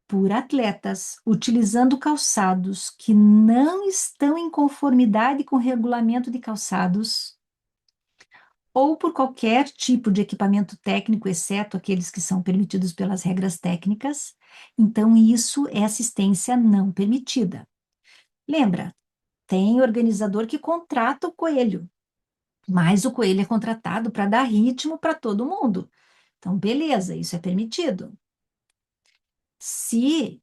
por atletas utilizando calçados que não estão em conformidade com o regulamento de calçados, ou por qualquer tipo de equipamento técnico, exceto aqueles que são permitidos pelas regras técnicas, então isso é assistência não permitida. Lembra, tem organizador que contrata o coelho, mas o coelho é contratado para dar ritmo para todo mundo. Então, beleza, isso é permitido. Se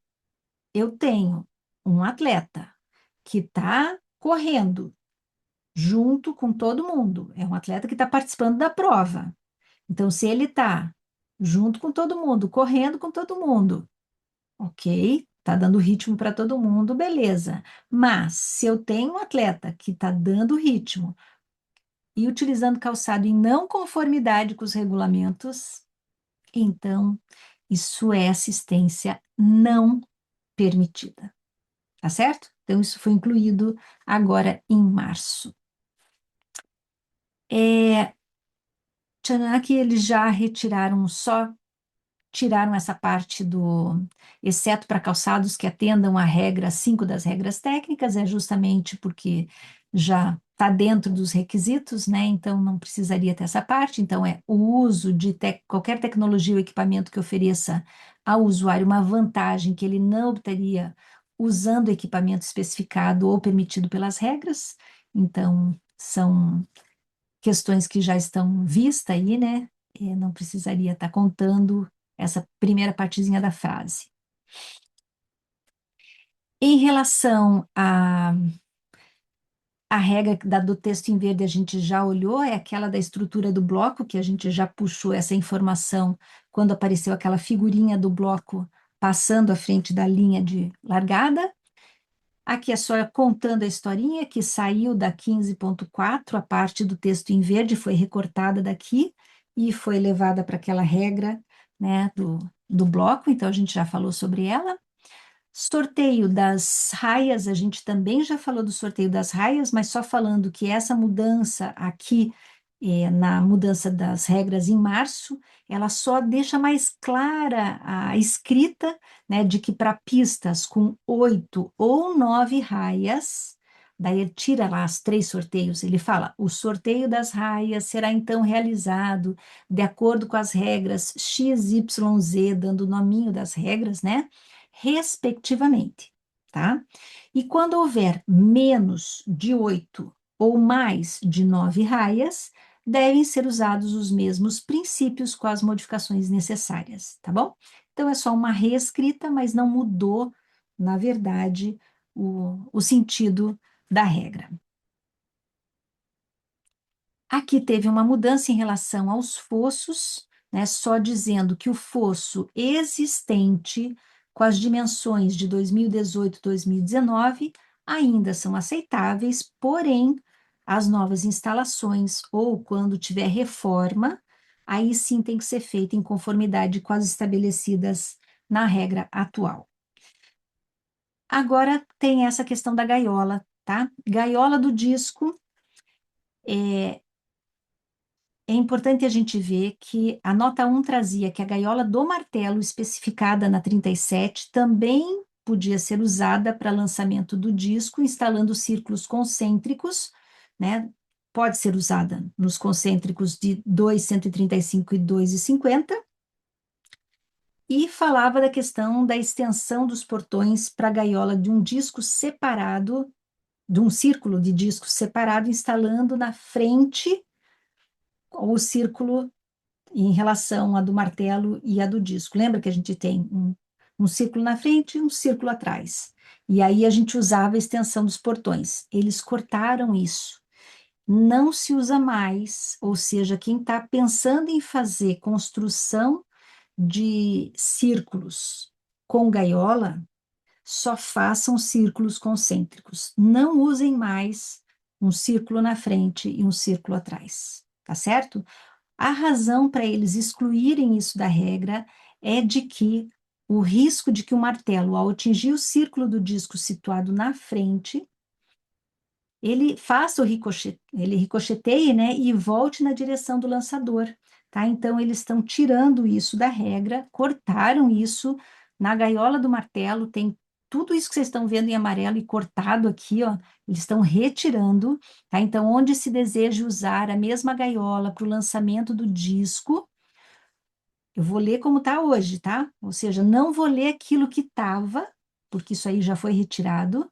eu tenho um atleta que está correndo junto com todo mundo, é um atleta que está participando da prova. Então, se ele está junto com todo mundo, correndo com todo mundo, ok, está dando ritmo para todo mundo, beleza. Mas se eu tenho um atleta que está dando ritmo e utilizando calçado em não conformidade com os regulamentos, então isso é assistência não permitida, tá certo? Então, isso foi incluído agora em março. Aqui eles já tiraram essa parte do, exceto para calçados que atendam à regra 5 das regras técnicas, é justamente porque já está dentro dos requisitos, né? Então não precisaria ter essa parte. Então, é o uso de qualquer tecnologia ou equipamento que ofereça ao usuário uma vantagem que ele não obteria usando o equipamento especificado ou permitido pelas regras. Então, são questões que já estão vistas aí, né? Não precisaria estar contando essa primeira partezinha da frase. Em relação a regra do texto em verde, a gente já olhou, é aquela da estrutura do bloco, que a gente já puxou essa informação quando apareceu aquela figurinha do bloco passando à frente da linha de largada. Aqui é só contando a historinha que saiu da 15.4, a parte do texto em verde foi recortada daqui e foi levada para aquela regra, né, do bloco, então a gente já falou sobre ela. Sorteio das raias, a gente também já falou do sorteio das raias, mas só falando que essa mudança aqui, na mudança das regras em março, ela só deixa mais clara a escrita, né, de que para pistas com 8 ou 9 raias, daí ele tira lá as 3 sorteios, ele fala, o sorteio das raias será então realizado de acordo com as regras X, Y, Z, dando o nominho das regras, né? Respectivamente, tá? E quando houver menos de 8 ou mais de 9 raias, devem ser usados os mesmos princípios com as modificações necessárias, tá bom? Então é só uma reescrita, mas não mudou, na verdade, o sentido da regra. Aqui teve uma mudança em relação aos fossos, né, só dizendo que o fosso existente com as dimensões de 2018 e 2019 ainda são aceitáveis, porém, as novas instalações ou quando tiver reforma, aí sim tem que ser feita em conformidade com as estabelecidas na regra atual. Agora tem essa questão da gaiola, tá? Gaiola do disco, é importante a gente ver que a nota 1 trazia que a gaiola do martelo, especificada na 37, também podia ser usada para lançamento do disco, instalando círculos concêntricos, né? Pode ser usada nos concêntricos de 2,135 e 2,50. E falava da questão da extensão dos portões para a gaiola de um disco separado, de um círculo de disco separado, instalando na frente o círculo em relação à do martelo e à do disco. Lembra que a gente tem um círculo na frente e um círculo atrás. E aí a gente usava a extensão dos portões. Eles cortaram isso. não se usa mais, ou seja, quem está pensando em fazer construção de círculos com gaiola, só façam círculos concêntricos. Não usem mais um círculo na frente e um círculo atrás, tá certo? A razão para eles excluírem isso da regra é de que o risco de que o martelo, ao atingir o círculo do disco situado na frente, ele faça o ricochete, ele ricocheteie, né, e volte na direção do lançador, tá? Então eles estão tirando isso da regra, cortaram isso na gaiola do martelo, tem tudo isso que vocês estão vendo em amarelo e cortado aqui, ó, eles estão retirando, tá? Então, onde se deseja usar a mesma gaiola para o lançamento do disco, eu vou ler como está hoje, tá? Ou seja, não vou ler aquilo que estava, porque isso aí já foi retirado,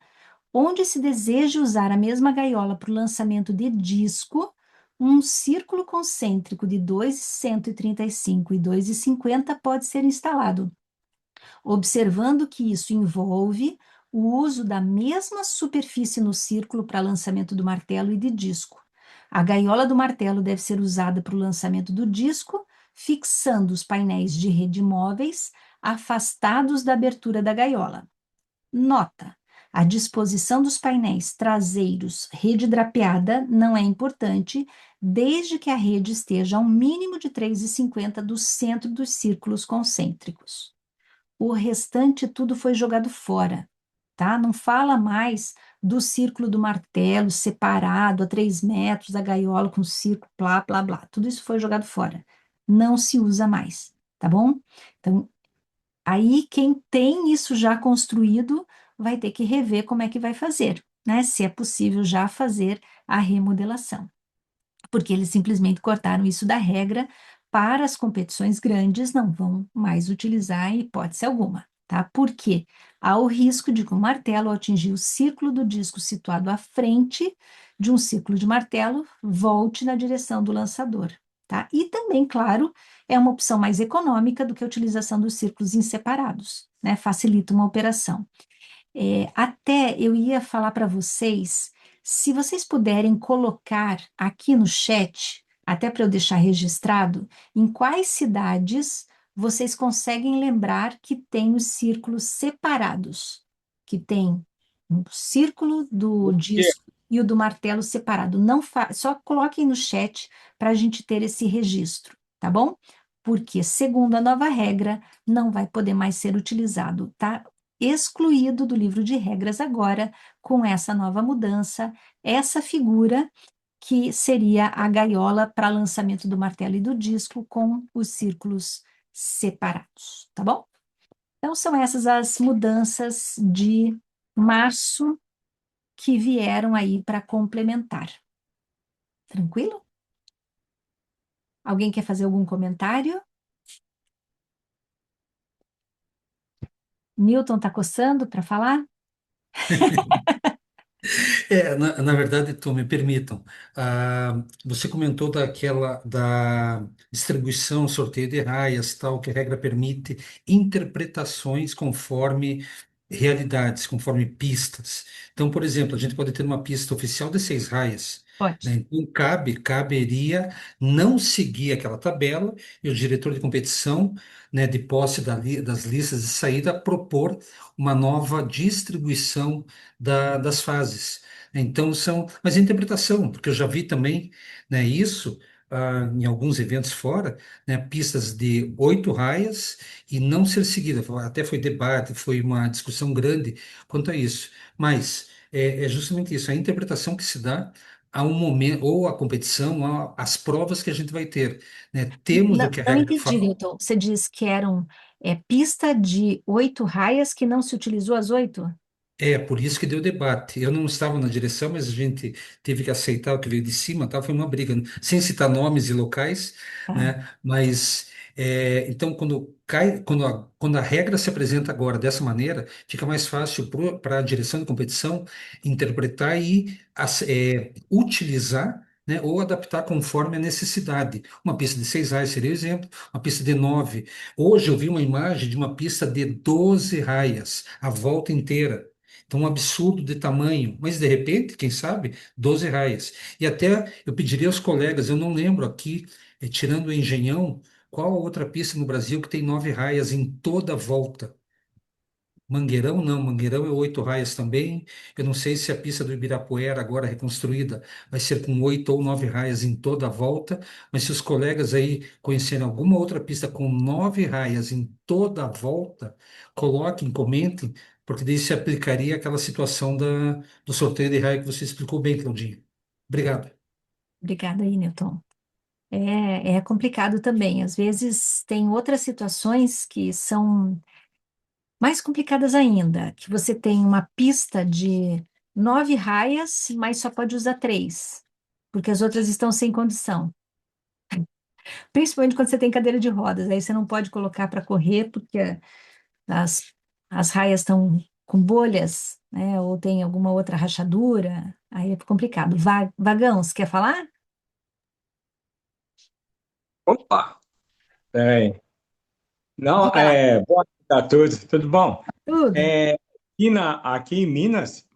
onde se deseja usar a mesma gaiola para o lançamento de disco, um círculo concêntrico de 2,135 e 2,50 pode ser instalado, observando que isso envolve o uso da mesma superfície no círculo para lançamento do martelo e de disco. A gaiola do martelo deve ser usada para o lançamento do disco, fixando os painéis de rede móveis afastados da abertura da gaiola. Nota: a disposição dos painéis traseiros rede drapeada não é importante, desde que a rede esteja a um mínimo de 3,50 do centro dos círculos concêntricos. O restante tudo foi jogado fora, tá? Não fala mais do círculo do martelo separado a 3 metros, a gaiola com círculo, blá, blá, blá. Tudo isso foi jogado fora. Não se usa mais, tá bom? Então, aí, quem tem isso já construído vai ter que rever como é que vai fazer, né? Se é possível já fazer a remodelação, porque eles simplesmente cortaram isso da regra para as competições grandes, não vão mais utilizar em hipótese alguma, tá? Porque há o risco de que o martelo, ao atingir o círculo do disco situado à frente de um círculo de martelo, volte na direção do lançador, tá? E também, claro, é uma opção mais econômica do que a utilização dos círculos em separados, né? Facilita uma operação. Até eu ia falar para vocês, se vocês puderem colocar aqui no chat, até para eu deixar registrado, em quais cidades vocês conseguem lembrar que tem os círculos separados, que tem o círculo do disco e o do martelo separado. Não só coloquem no chat para a gente ter esse registro, tá bom? Porque, segundo a nova regra, não vai poder mais ser utilizado, tá? Excluído do livro de regras agora, com essa nova mudança, essa figura que seria a gaiola para lançamento do martelo e do disco com os círculos separados, tá bom? Então, são essas as mudanças de março que vieram aí para complementar. Tranquilo? Alguém quer fazer algum comentário? Newton está coçando para falar? Na verdade, Tom, me permitam, você comentou da distribuição, sorteio de raias, tal, que a regra permite interpretações conforme realidades, conforme pistas. Então, por exemplo, a gente pode ter uma pista oficial de 6 raias, Pode. né? Então, caberia não seguir aquela tabela e o diretor de competição, né, de posse das listas de saída, propor uma nova distribuição das fases. Então mas é interpretação, porque eu já vi também, né, isso em alguns eventos fora, né, pistas de 8 raias e não ser seguida. Até foi debate, foi uma discussão grande quanto a isso. Mas é justamente isso, a interpretação que se dá a um momento, ou a competição, ou as provas que a gente vai ter, né? Temos o Não, que a não regra entendi, fala. Newton. Você diz que eram pista de 8 raias que não se utilizou as 8? É, por isso que deu debate. Eu não estava na direção, mas a gente teve que aceitar o que veio de cima, tá? Foi uma briga, né? Sem citar nomes e locais, Tá. né? Mas, então, quando a regra se apresenta agora dessa maneira, fica mais fácil para a direção de competição interpretar e utilizar, né? Ou adaptar conforme a necessidade. Uma pista de 6 raias seria o exemplo, uma pista de 9. Hoje eu vi uma imagem de uma pista de 12 raias, a volta inteira. Então, um absurdo de tamanho, mas de repente, quem sabe, 12 raias. E até eu pediria aos colegas, eu não lembro aqui, tirando o Engenhão, qual a outra pista no Brasil que tem 9 raias em toda a volta? Mangueirão não, Mangueirão é 8 raias também. Eu não sei se a pista do Ibirapuera, agora reconstruída, vai ser com 8 ou 9 raias em toda a volta, mas se os colegas aí conhecerem alguma outra pista com 9 raias em toda a volta, coloquem, comentem, porque daí se aplicaria aquela situação do sorteio de raia que você explicou bem, Claudinha. Obrigado. Obrigada aí, Newton. É complicado também. Às vezes tem outras situações que são mais complicadas ainda, que você tem uma pista de 9 raias, mas só pode usar três, porque as outras estão sem condição. Principalmente quando você tem cadeira de rodas, aí você não pode colocar para correr, porque as, as raias estão com bolhas, né? Ou tem alguma outra rachadura, aí é complicado. Vagão, você quer falar? Opa! É, não, Diga lá. boa tarde a todos, tudo bom? Tudo. Aqui em Minas,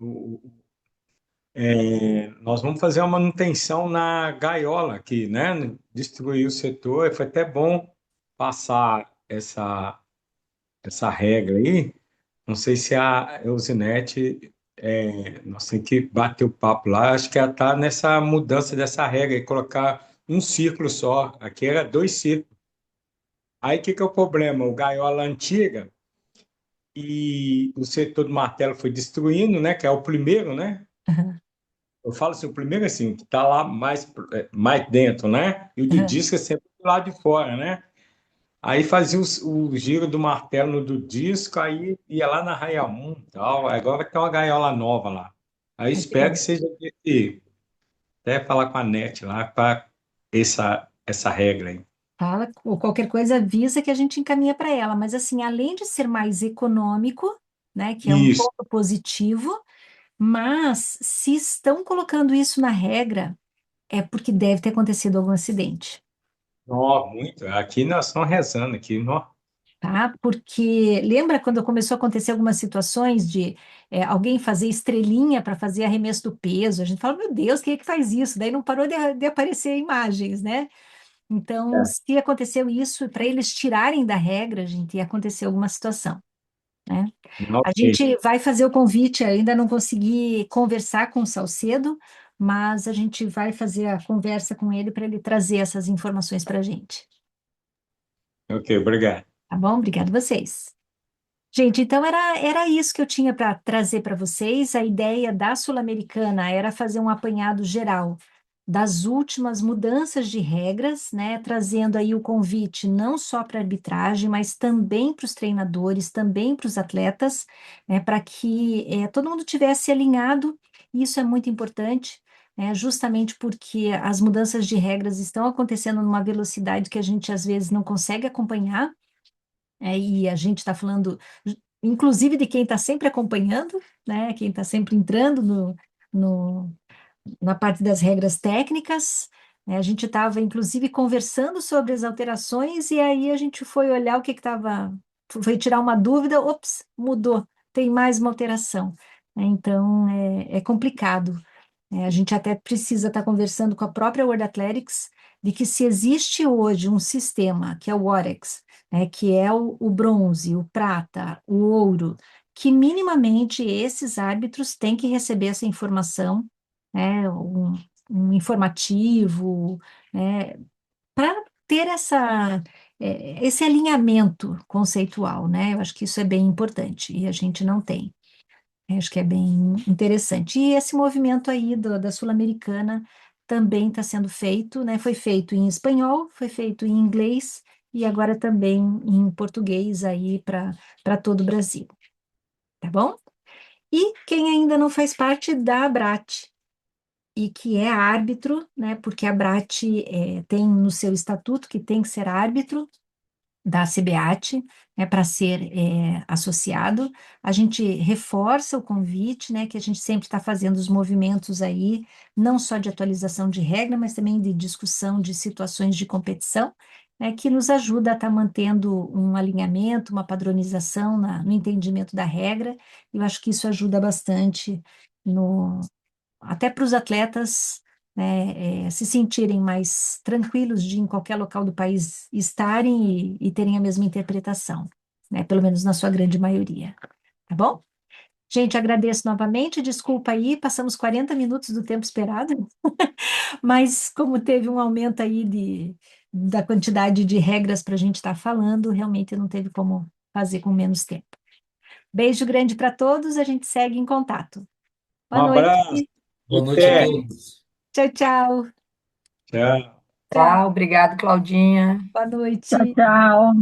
nós vamos fazer uma manutenção na gaiola aqui, né? Destruir o setor, foi até bom passar essa regra aí. Não sei se a Eusinete, nós temos que bater o papo lá, acho que ela está nessa mudança dessa regra, e colocar um círculo só, aqui era 2 círculos. Aí o que que é o problema? O gaiola antiga, e o setor do martelo foi destruindo, né? Que é o primeiro, né? Aham, Eu falo assim, o primeiro assim, que está lá mais dentro, né? E o do aham. disco é sempre do lado de fora, né? Aí fazia o giro do martelo no do disco, aí ia lá na raia 1 e tal. Agora vai ter uma gaiola nova lá. Aí Ai, que espero bom. que seja desse, até falar com a NET lá para essa regra aí. Fala, ou qualquer coisa avisa que a gente encaminha para ela. Mas assim, além de ser mais econômico, né, que é um Isso. ponto positivo, mas se estão colocando isso na regra, é porque deve ter acontecido algum acidente, Ó, muito. Aqui nós estamos rezando aqui, nó. tá? Porque lembra quando começou a acontecer algumas situações de alguém fazer estrelinha para fazer arremesso do peso? A gente fala, meu Deus, quem é que faz isso? Daí não parou de aparecer imagens, né? Então, É. se aconteceu isso, para eles tirarem da regra, gente, ia acontecer alguma situação, né? A Ok. gente vai fazer o convite, ainda não consegui conversar com o Salcedo, mas a gente vai fazer a conversa com ele para ele trazer essas informações para a gente, Ok, obrigado. tá bom? Obrigado a vocês. Gente, então era isso que eu tinha para trazer para vocês. A ideia da Sul-Americana era fazer um apanhado geral das últimas mudanças de regras, né? Trazendo aí o convite não só para a arbitragem, mas também para os treinadores, também para os atletas, né? Para que todo mundo tivesse alinhado. Isso é muito importante, né? Justamente porque as mudanças de regras estão acontecendo numa velocidade que a gente às vezes não consegue acompanhar. E a gente está falando, inclusive, de quem está sempre acompanhando, né? Quem está sempre entrando no, na parte das regras técnicas. Né? A gente estava, inclusive, conversando sobre as alterações, e aí a gente foi olhar o que estava. Foi tirar uma dúvida, ops, mudou, tem mais uma alteração. Né? Então, é complicado. A gente até precisa estar conversando com a própria World Athletics de que se existe hoje um sistema, que é o Orex, né, que é o bronze, o prata, o ouro, que minimamente esses árbitros têm que receber essa informação, né, um informativo, né, para ter esse alinhamento conceitual, né? Eu acho que isso é bem importante e a gente não tem. Acho que é bem interessante. E esse movimento aí da Sul-Americana também está sendo feito, né? Foi feito em espanhol, foi feito em inglês e agora também em português aí para todo o Brasil, tá bom? E quem ainda não faz parte da ABRAT e que é árbitro, né? Porque a ABRAT tem no seu estatuto que tem que ser árbitro, da CBAT, né, para ser associado. A gente reforça o convite, né, que a gente sempre está fazendo os movimentos aí, não só de atualização de regra, mas também de discussão de situações de competição. né, que nos ajuda a estar mantendo um alinhamento, uma padronização no entendimento da regra. Eu acho que isso ajuda bastante no, até para os atletas, né, se sentirem mais tranquilos de em qualquer local do país estarem e terem a mesma interpretação, né, pelo menos na sua grande maioria. Tá bom? Gente, agradeço novamente, desculpa aí, passamos 40 minutos do tempo esperado, mas como teve um aumento aí da quantidade de regras para a gente estar falando, realmente não teve como fazer com menos tempo. Beijo grande para todos, a gente segue em contato. Um Boa noite. abraço, Boa noite a até. todos. Tchau, tchau. Tchau. Tá, Tchau. obrigado, Claudinha. Boa Tchau, noite. tchau.